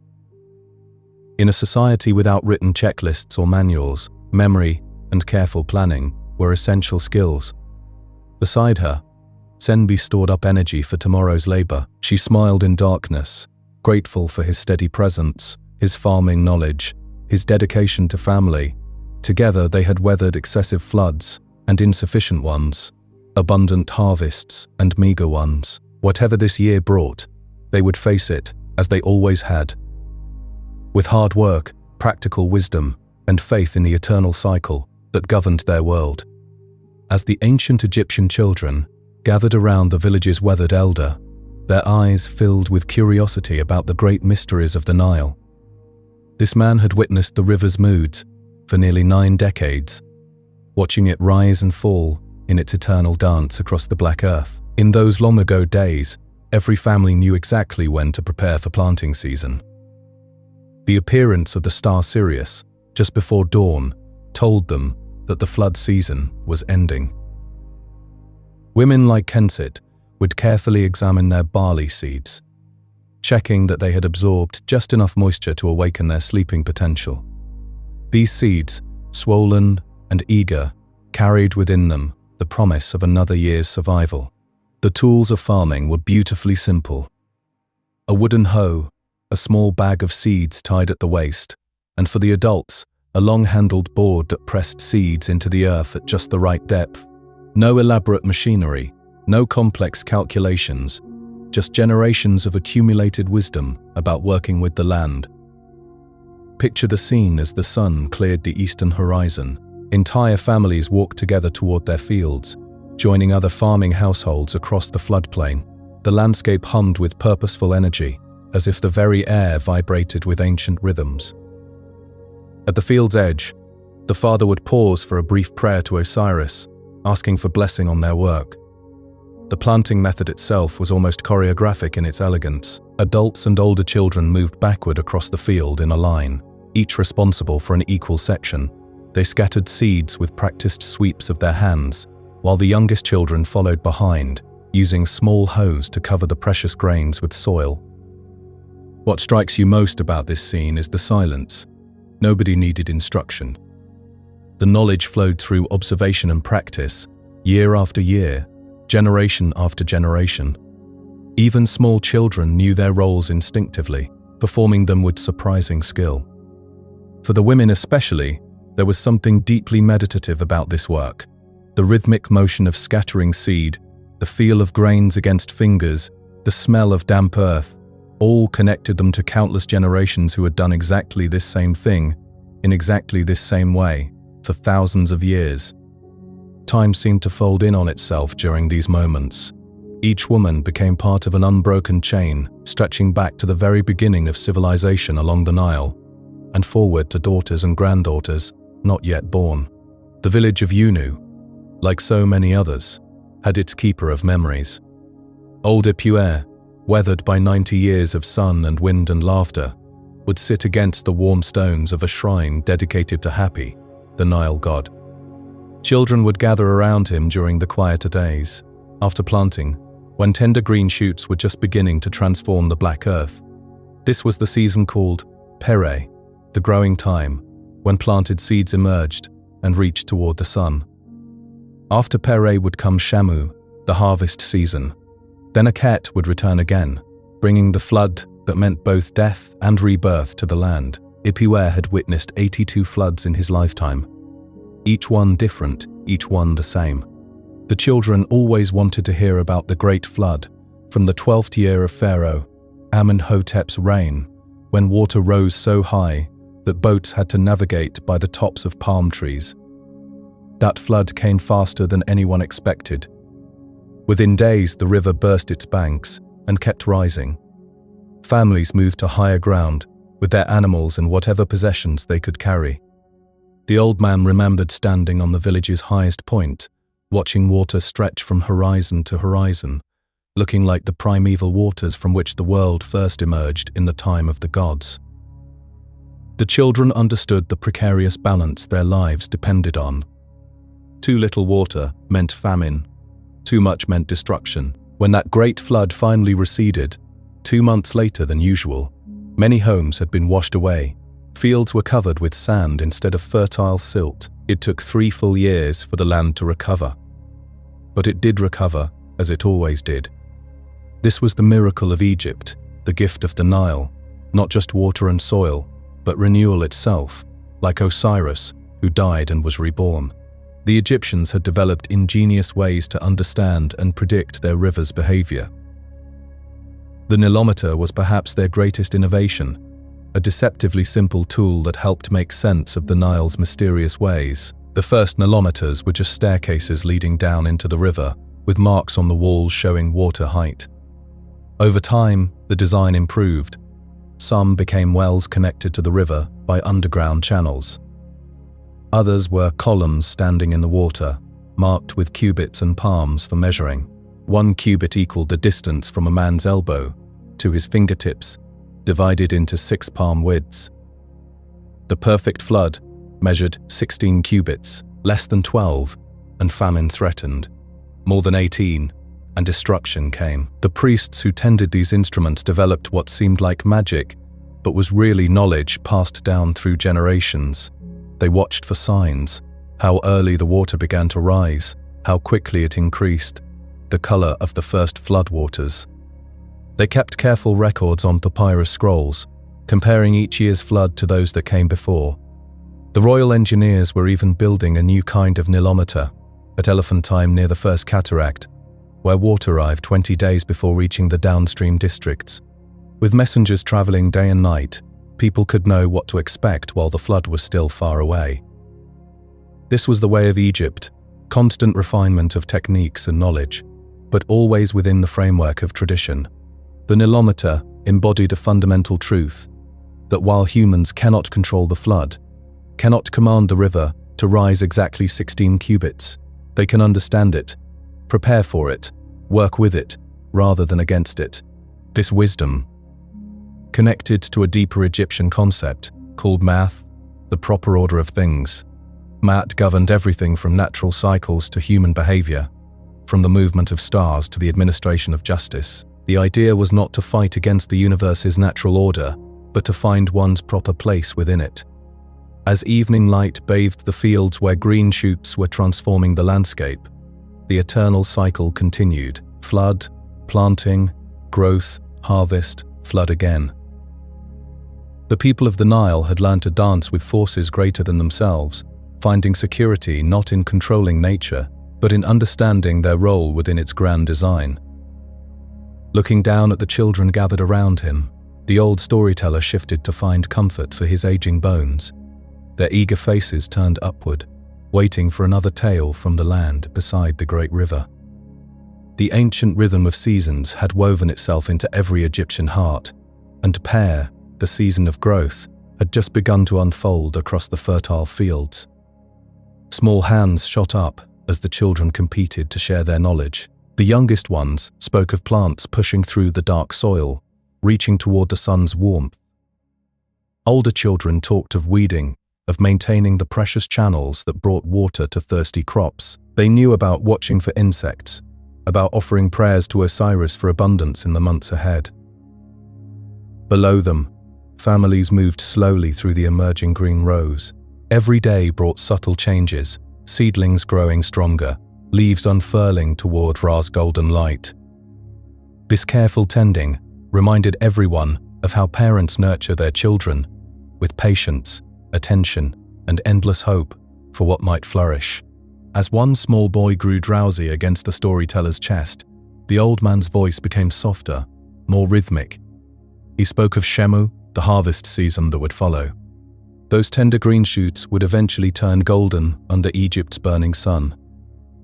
In a society without written checklists or manuals, memory and careful planning were essential skills. Beside her, Senbi stored up energy for tomorrow's labor. She smiled in darkness, grateful for his steady presence, his farming knowledge, his dedication to family. Together they had weathered excessive floods and insufficient ones, abundant harvests and meager ones. Whatever this year brought, they would face it as they always had. With hard work, practical wisdom, and faith in the eternal cycle that governed their world. As the ancient Egyptian children gathered around the village's weathered elder, their eyes filled with curiosity about the great mysteries of the Nile. This man had witnessed the river's moods for nearly 9 decades, watching it rise and fall in its eternal dance across the black earth. In those long-ago days, every family knew exactly when to prepare for planting season. The appearance of the star Sirius, just before dawn, told them that the flood season was ending. Women like Kensit would carefully examine their barley seeds, checking that they had absorbed just enough moisture to awaken their sleeping potential. These seeds, swollen and eager, carried within them the promise of another year's survival. The tools of farming were beautifully simple. A wooden hoe, a small bag of seeds tied at the waist, and for the adults, a long-handled board that pressed seeds into the earth at just the right depth. No elaborate machinery, no complex calculations, just generations of accumulated wisdom about working with the land. Picture the scene as the sun cleared the eastern horizon. Entire families walked together toward their fields, joining other farming households across the floodplain. The landscape hummed with purposeful energy, as if the very air vibrated with ancient rhythms. At the field's edge, the father would pause for a brief prayer to Osiris, asking for blessing on their work. The planting method itself was almost choreographic in its elegance. Adults and older children moved backward across the field in a line, each responsible for an equal section. They scattered seeds with practiced sweeps of their hands, while the youngest children followed behind, using small hoes to cover the precious grains with soil. What strikes you most about this scene is the silence. Nobody needed instruction. The knowledge flowed through observation and practice, year after year, generation after generation. Even small children knew their roles instinctively, performing them with surprising skill. For the women especially, there was something deeply meditative about this work. The rhythmic motion of scattering seed, the feel of grains against fingers, the smell of damp earth, all connected them to countless generations who had done exactly this same thing, in exactly this same way, for thousands of years. Time seemed to fold in on itself during these moments. Each woman became part of an unbroken chain, stretching back to the very beginning of civilization along the Nile, and forward to daughters and granddaughters, not yet born. The village of Unu, like so many others, had its keeper of memories. Old Ipuer, weathered by 90 years of sun and wind and laughter, would sit against the warm stones of a shrine dedicated to Hapi, the Nile god. Children would gather around him during the quieter days, after planting, when tender green shoots were just beginning to transform the black earth. This was the season called Pere, the growing time, when planted seeds emerged and reached toward the sun. After Pere would come Shamu, the harvest season. Then Aket would return again, bringing the flood that meant both death and rebirth to the land. Ipuwer had witnessed 82 floods in his lifetime. Each one different, each one the same. The children always wanted to hear about the Great Flood, from the 12th year of Pharaoh, Amenhotep's reign, when water rose so high that boats had to navigate by the tops of palm trees. That flood came faster than anyone expected. Within days, the river burst its banks and kept rising. Families moved to higher ground with their animals and whatever possessions they could carry. The old man remembered standing on the village's highest point, watching water stretch from horizon to horizon, looking like the primeval waters from which the world first emerged in the time of the gods. The children understood the precarious balance their lives depended on. Too little water meant famine. Too much meant destruction. When that great flood finally receded, 2 months later than usual, many homes had been washed away. Fields were covered with sand instead of fertile silt. It took 3 full years for the land to recover. But it did recover, as it always did. This was the miracle of Egypt, the gift of the Nile, not just water and soil, but renewal itself, like Osiris, who died and was reborn. The Egyptians had developed ingenious ways to understand and predict their rivers' behavior. The Nilometer was perhaps their greatest innovation, a deceptively simple tool that helped make sense of the Nile's mysterious ways. The first Nilometers were just staircases leading down into the river, with marks on the walls showing water height. Over time, the design improved. Some became wells connected to the river by underground channels. Others were columns standing in the water, marked with cubits and palms for measuring. 1 cubit equaled the distance from a man's elbow to his fingertips, divided into 6 palm widths. The perfect flood measured 16 cubits, less than 12, and famine threatened. More than 18, and destruction came. The priests who tended these instruments developed what seemed like magic, but was really knowledge passed down through generations. They watched for signs, how early the water began to rise, how quickly it increased, the color of the first floodwaters. They kept careful records on papyrus scrolls, comparing each year's flood to those that came before. The royal engineers were even building a new kind of Nilometer at Elephantine near the first cataract, where water arrived 20 days before reaching the downstream districts. With messengers traveling day and night, people could know what to expect while the flood was still far away. This was the way of Egypt, constant refinement of techniques and knowledge, but always within the framework of tradition. The Nilometer embodied a fundamental truth, that while humans cannot control the flood, cannot command the river to rise exactly 16 cubits, they can understand it, prepare for it, work with it, rather than against it. This wisdom, connected to a deeper Egyptian concept called Math, the proper order of things. Math governed everything from natural cycles to human behavior, from the movement of stars to the administration of justice. The idea was not to fight against the universe's natural order, but to find one's proper place within it. As evening light bathed the fields where green shoots were transforming the landscape, the eternal cycle continued. Flood, planting, growth, harvest, flood again. The people of the Nile had learned to dance with forces greater than themselves, finding security not in controlling nature, but in understanding their role within its grand design. Looking down at the children gathered around him, the old storyteller shifted to find comfort for his aging bones. Their eager faces turned upward, waiting for another tale from the land beside the great river. The ancient rhythm of seasons had woven itself into every Egyptian heart, and Pear, the season of growth, had just begun to unfold across the fertile fields. Small hands shot up as the children competed to share their knowledge. The youngest ones spoke of plants pushing through the dark soil, reaching toward the sun's warmth. Older children talked of weeding, of maintaining the precious channels that brought water to thirsty crops. They knew about watching for insects, about offering prayers to Osiris for abundance in the months ahead. Below them, families moved slowly through the emerging green rows. Every day brought subtle changes, seedlings growing stronger, leaves unfurling toward Ra's golden light. This careful tending reminded everyone of how parents nurture their children, with patience, attention, and endless hope for what might flourish. As one small boy grew drowsy against the storyteller's chest, the old man's voice became softer, more rhythmic. He spoke of Shemu, the harvest season that would follow. Those tender green shoots would eventually turn golden under Egypt's burning sun.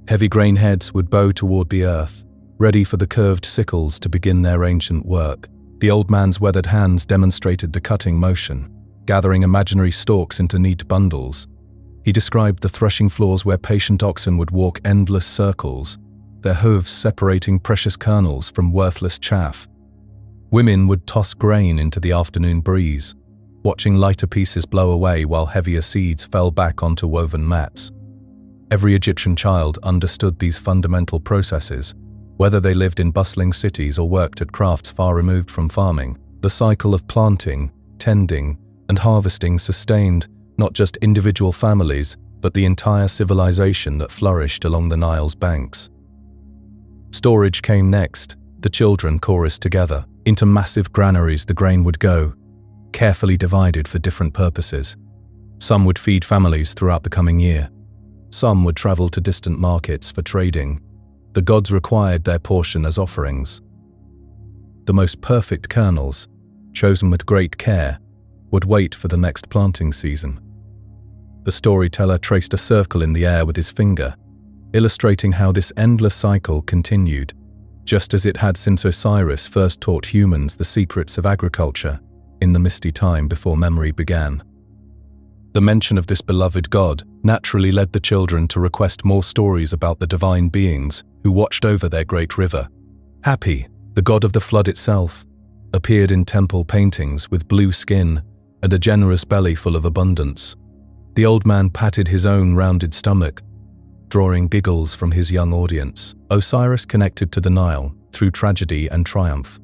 Heavy grain heads would bow toward the earth, ready for the curved sickles to begin their ancient work. The old man's weathered hands demonstrated the cutting motion, gathering imaginary stalks into neat bundles. He described the threshing floors where patient oxen would walk endless circles, their hooves separating precious kernels from worthless chaff. Women would toss grain into the afternoon breeze, watching lighter pieces blow away while heavier seeds fell back onto woven mats. Every Egyptian child understood these fundamental processes, whether they lived in bustling cities or worked at crafts far removed from farming. The cycle of planting, tending, and harvesting sustained not just individual families, but the entire civilization that flourished along the Nile's banks. Storage came next. The children chorused together. Into massive granaries the grain would go, carefully divided for different purposes. Some would feed families throughout the coming year. Some would travel to distant markets for trading. The gods required their portion as offerings. The most perfect kernels, chosen with great care, would wait for the next planting season. The storyteller traced a circle in the air with his finger, illustrating how this endless cycle continued, just as it had since Osiris first taught humans the secrets of agriculture in the misty time before memory began. The mention of this beloved god naturally led the children to request more stories about the divine beings who watched over their great river. Hapi, the god of the flood itself, appeared in temple paintings with blue skin and a generous belly full of abundance. The old man patted his own rounded stomach, drawing giggles from his young audience. Osiris connected to the Nile through tragedy and triumph,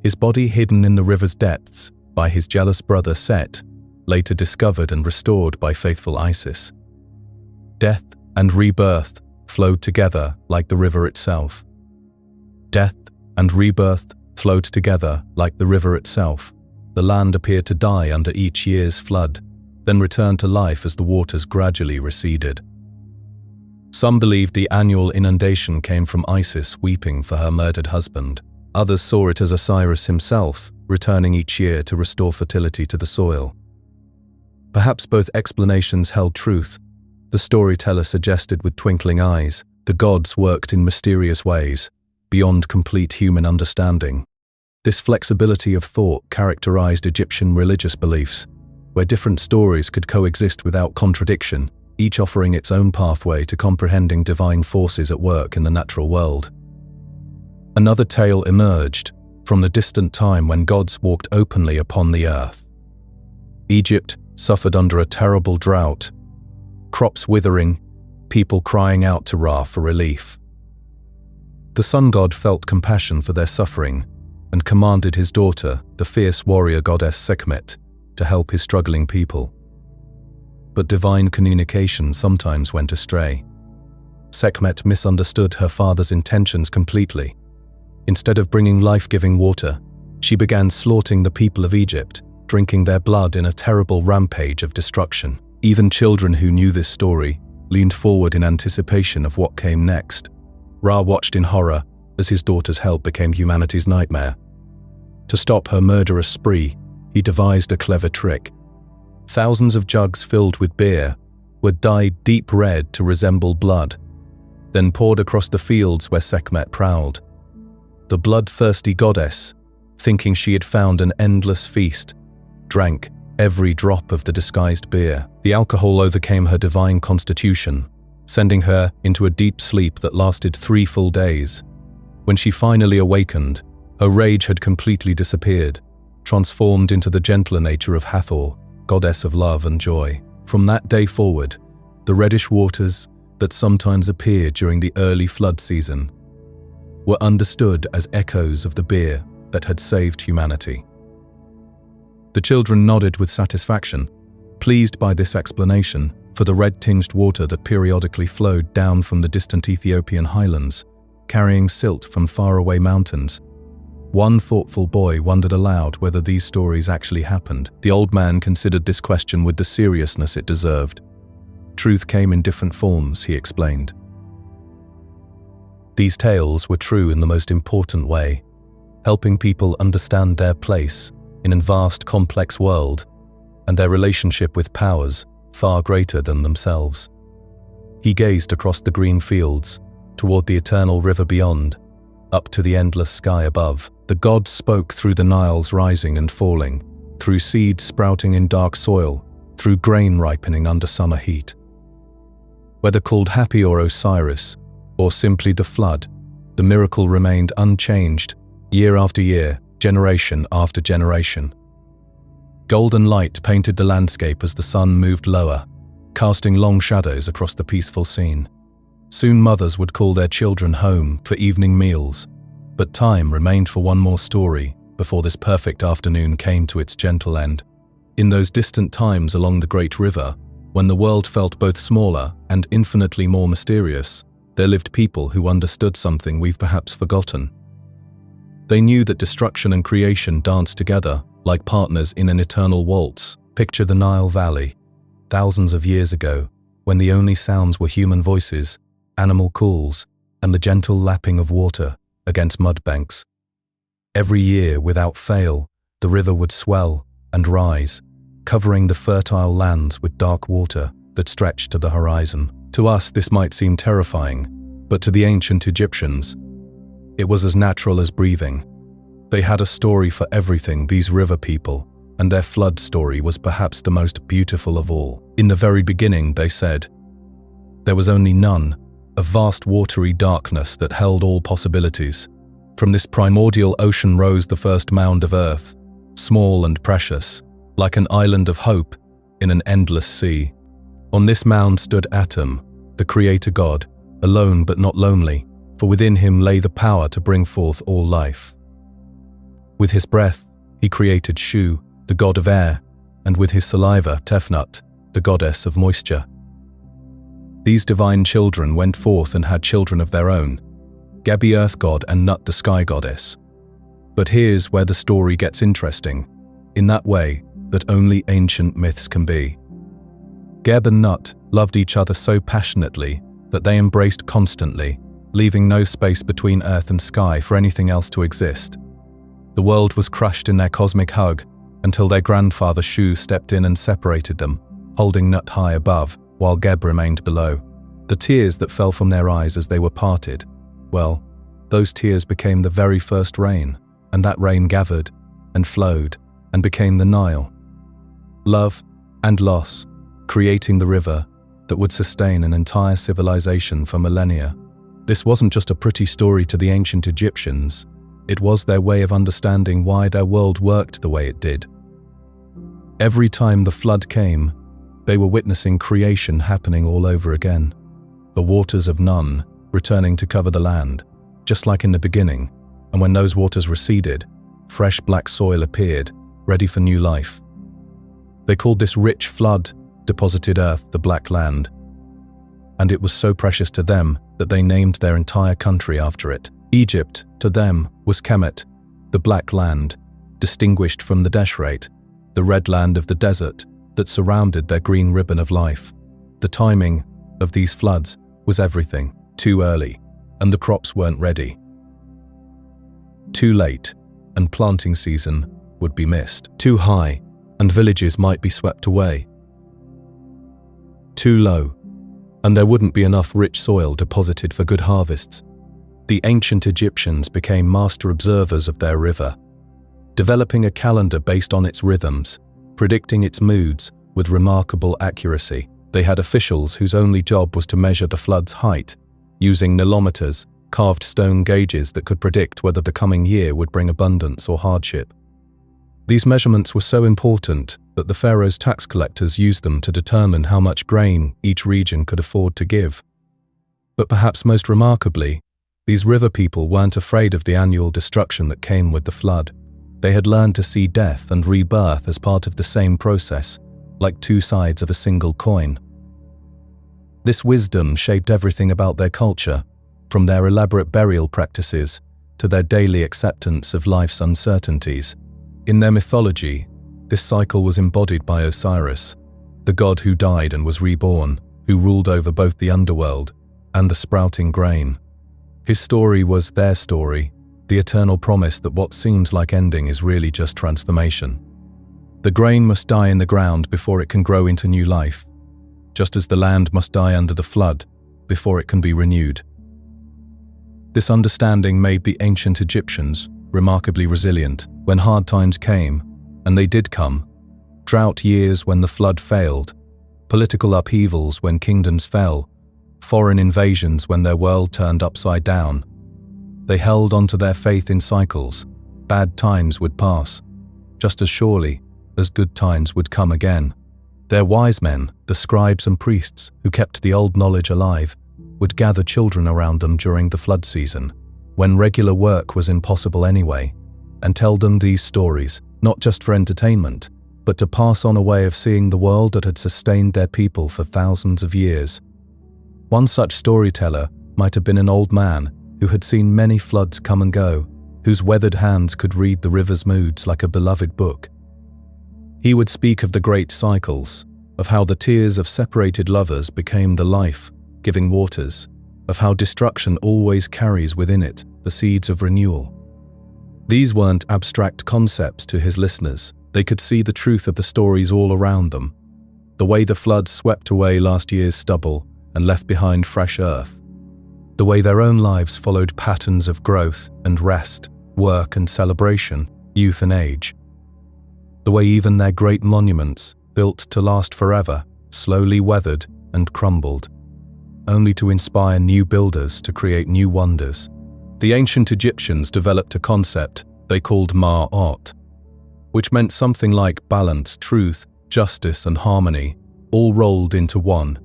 his body hidden in the river's depths by his jealous brother Set, later discovered and restored by faithful Isis. Death and rebirth flowed together like the river itself. Death and rebirth flowed together like the river itself. The land appeared to die under each year's flood, then returned to life as the waters gradually receded. Some believed the annual inundation came from Isis weeping for her murdered husband. Others saw it as Osiris himself, returning each year to restore fertility to the soil. Perhaps both explanations held truth. The storyteller suggested with twinkling eyes, the gods worked in mysterious ways, beyond complete human understanding. This flexibility of thought characterized Egyptian religious beliefs, where different stories could coexist without contradiction, each offering its own pathway to comprehending divine forces at work in the natural world. Another tale emerged from the distant time when gods walked openly upon the earth. Egypt suffered under a terrible drought, crops withering, people crying out to Ra for relief. The sun god felt compassion for their suffering and commanded his daughter, the fierce warrior goddess Sekhmet, to help his struggling people. But divine communication sometimes went astray. Sekhmet misunderstood her father's intentions completely. Instead of bringing life-giving water, she began slaughtering the people of Egypt, drinking their blood in a terrible rampage of destruction. Even children who knew this story leaned forward in anticipation of what came next. Ra watched in horror as his daughter's help became humanity's nightmare. To stop her murderous spree, he devised a clever trick. Thousands of jugs filled with beer were dyed deep red to resemble blood, then poured across the fields where Sekhmet prowled. The bloodthirsty goddess, thinking she had found an endless feast, drank every drop of the disguised beer. The alcohol overcame her divine constitution, sending her into a deep sleep that lasted 3 full days. When she finally awakened, her rage had completely disappeared, transformed into the gentler nature of Hathor, goddess of love and joy. From that day forward, the reddish waters that sometimes appeared during the early flood season were understood as echoes of the beer that had saved humanity. The children nodded with satisfaction, pleased by this explanation for the red-tinged water that periodically flowed down from the distant Ethiopian highlands, carrying silt from faraway mountains. One thoughtful boy wondered aloud whether these stories actually happened. The old man considered this question with the seriousness it deserved. Truth came in different forms, he explained. These tales were true in the most important way, helping people understand their place in a vast, complex world and their relationship with powers far greater than themselves. He gazed across the green fields, toward the eternal river beyond, up to the endless sky above. The gods spoke through the Nile's rising and falling, through seeds sprouting in dark soil, through grain ripening under summer heat. Whether called Happy or Osiris, or simply the flood, the miracle remained unchanged, year after year, generation after generation. Golden light painted the landscape as the sun moved lower, casting long shadows across the peaceful scene. Soon mothers would call their children home for evening meals, but time remained for one more story before this perfect afternoon came to its gentle end. In those distant times along the great river, when the world felt both smaller and infinitely more mysterious, there lived people who understood something we've perhaps forgotten. They knew that destruction and creation danced together like partners in an eternal waltz. Picture the Nile Valley, thousands of years ago, when the only sounds were human voices, animal calls, and the gentle lapping of water against mud banks. Every year, without fail, the river would swell and rise, covering the fertile lands with dark water that stretched to the horizon. To us, this might seem terrifying, but to the ancient Egyptians, it was as natural as breathing. They had a story for everything, these river people, and their flood story was perhaps the most beautiful of all. In the very beginning, they said, there was only none, a vast watery darkness that held all possibilities. From this primordial ocean rose the first mound of earth, small and precious, like an island of hope in an endless sea. On this mound stood Atom, the creator god, alone but not lonely, for within him lay the power to bring forth all life. With his breath, he created Shu, the god of air, and with his saliva, Tefnut, the goddess of moisture. These divine children went forth and had children of their own, Gebi earth god and Nut the sky goddess. But here's where the story gets interesting, in that way that only ancient myths can be. Geb and Nut loved each other so passionately that they embraced constantly, leaving no space between earth and sky for anything else to exist. The world was crushed in their cosmic hug until their grandfather Shu stepped in and separated them, holding Nut high above while Geb remained below. The tears that fell from their eyes as they were parted, well, those tears became the very first rain, and that rain gathered and flowed and became the Nile. Love and loss, creating the river that would sustain an entire civilization for millennia. This wasn't just a pretty story to the ancient Egyptians, it was their way of understanding why their world worked the way it did. Every time the flood came, they were witnessing creation happening all over again. The waters of none returning to cover the land, just like in the beginning, and when those waters receded, fresh black soil appeared, ready for new life. They called this rich flood deposited earth the Black Land, and it was so precious to them that they named their entire country after it. Egypt, to them, was Kemet, the Black Land, distinguished from the Deshrate, the red land of the desert that surrounded their green ribbon of life. The timing of these floods was everything. Too early, and the crops weren't ready. Too late, and planting season would be missed. Too high, and villages might be swept away. Too low, and there wouldn't be enough rich soil deposited for good harvests. The ancient Egyptians became master observers of their river, developing a calendar based on its rhythms, predicting its moods with remarkable accuracy. They had officials whose only job was to measure the flood's height, using nilometers, carved stone gauges that could predict whether the coming year would bring abundance or hardship. These measurements were so important that the pharaoh's tax collectors used them to determine how much grain each region could afford to give. But perhaps most remarkably, these river people weren't afraid of the annual destruction that came with the flood. They had learned to see death and rebirth as part of the same process, like two sides of a single coin. This wisdom shaped everything about their culture, from their elaborate burial practices to their daily acceptance of life's uncertainties. In their mythology, this cycle was embodied by Osiris, the god who died and was reborn, who ruled over both the underworld and the sprouting grain. His story was their story, the eternal promise that what seems like ending is really just transformation. The grain must die in the ground before it can grow into new life, just as the land must die under the flood before it can be renewed. This understanding made the ancient Egyptians remarkably resilient when hard times came, and they did come. Drought years when the flood failed, political upheavals when kingdoms fell, foreign invasions when their world turned upside down. They held on to their faith in cycles. Bad times would pass, just as surely as good times would come again. Their wise men, the scribes and priests who kept the old knowledge alive, would gather children around them during the flood season, when regular work was impossible anyway, and tell them these stories, not just for entertainment, but to pass on a way of seeing the world that had sustained their people for thousands of years. One such storyteller might have been an old man who had seen many floods come and go, whose weathered hands could read the river's moods like a beloved book. He would speak of the great cycles, of how the tears of separated lovers became the life-giving waters, of how destruction always carries within it the seeds of renewal. These weren't abstract concepts to his listeners. They could see the truth of the stories all around them. The way the floods swept away last year's stubble and left behind fresh earth. The way their own lives followed patterns of growth and rest, work and celebration, youth and age. The way even their great monuments, built to last forever, slowly weathered and crumbled, only to inspire new builders to create new wonders. The ancient Egyptians developed a concept they called Ma'at, which meant something like balance, truth, justice and harmony, all rolled into one.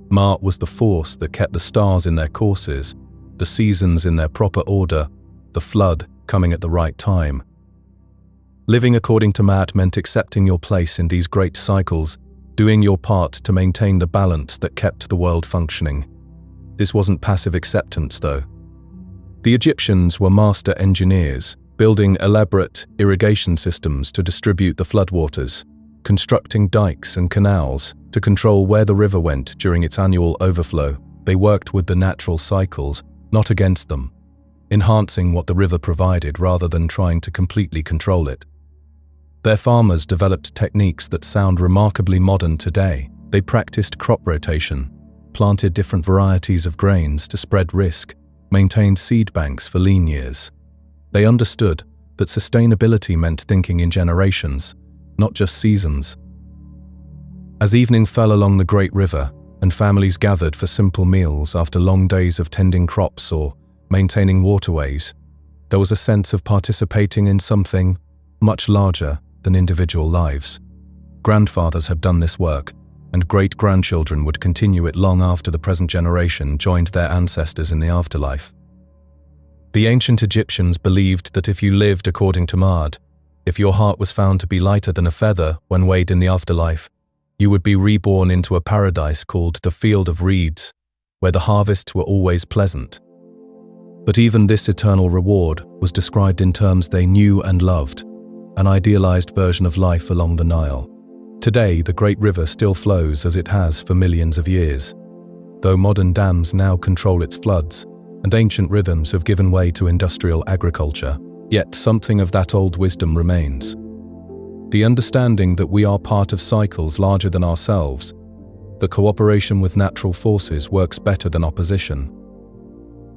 Ma'at was the force that kept the stars in their courses, the seasons in their proper order, the flood coming at the right time. Living according to Ma'at meant accepting your place in these great cycles, doing your part to maintain the balance that kept the world functioning. This wasn't passive acceptance, though. The Egyptians were master engineers, building elaborate irrigation systems to distribute the floodwaters, constructing dikes and canals to control where the river went during its annual overflow. They worked with the natural cycles, not against them, enhancing what the river provided rather than trying to completely control it. Their farmers developed techniques that sound remarkably modern today. They practiced crop rotation, planted different varieties of grains to spread risk, maintained seed banks for lean years. They understood that sustainability meant thinking in generations, not just seasons. As evening fell along the great river and families gathered for simple meals after long days of tending crops or maintaining waterways, there was a sense of participating in something much larger than individual lives. Grandfathers had done this work, and great-grandchildren would continue it long after the present generation joined their ancestors in the afterlife. The ancient Egyptians believed that if you lived according to Ma'at, if your heart was found to be lighter than a feather when weighed in the afterlife, you would be reborn into a paradise called the Field of Reeds, where the harvests were always pleasant. But even this eternal reward was described in terms they knew and loved, an idealized version of life along the Nile. Today, the great river still flows as it has for millions of years, though modern dams now control its floods, and ancient rhythms have given way to industrial agriculture. Yet something of that old wisdom remains. The understanding that we are part of cycles larger than ourselves, that cooperation with natural forces works better than opposition.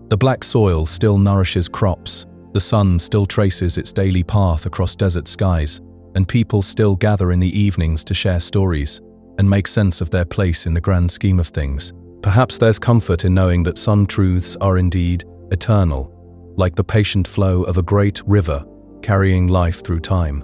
The black soil still nourishes crops, the sun still traces its daily path across desert skies, and people still gather in the evenings to share stories and make sense of their place in the grand scheme of things. Perhaps there's comfort in knowing that some truths are indeed eternal, like the patient flow of a great river carrying life through time.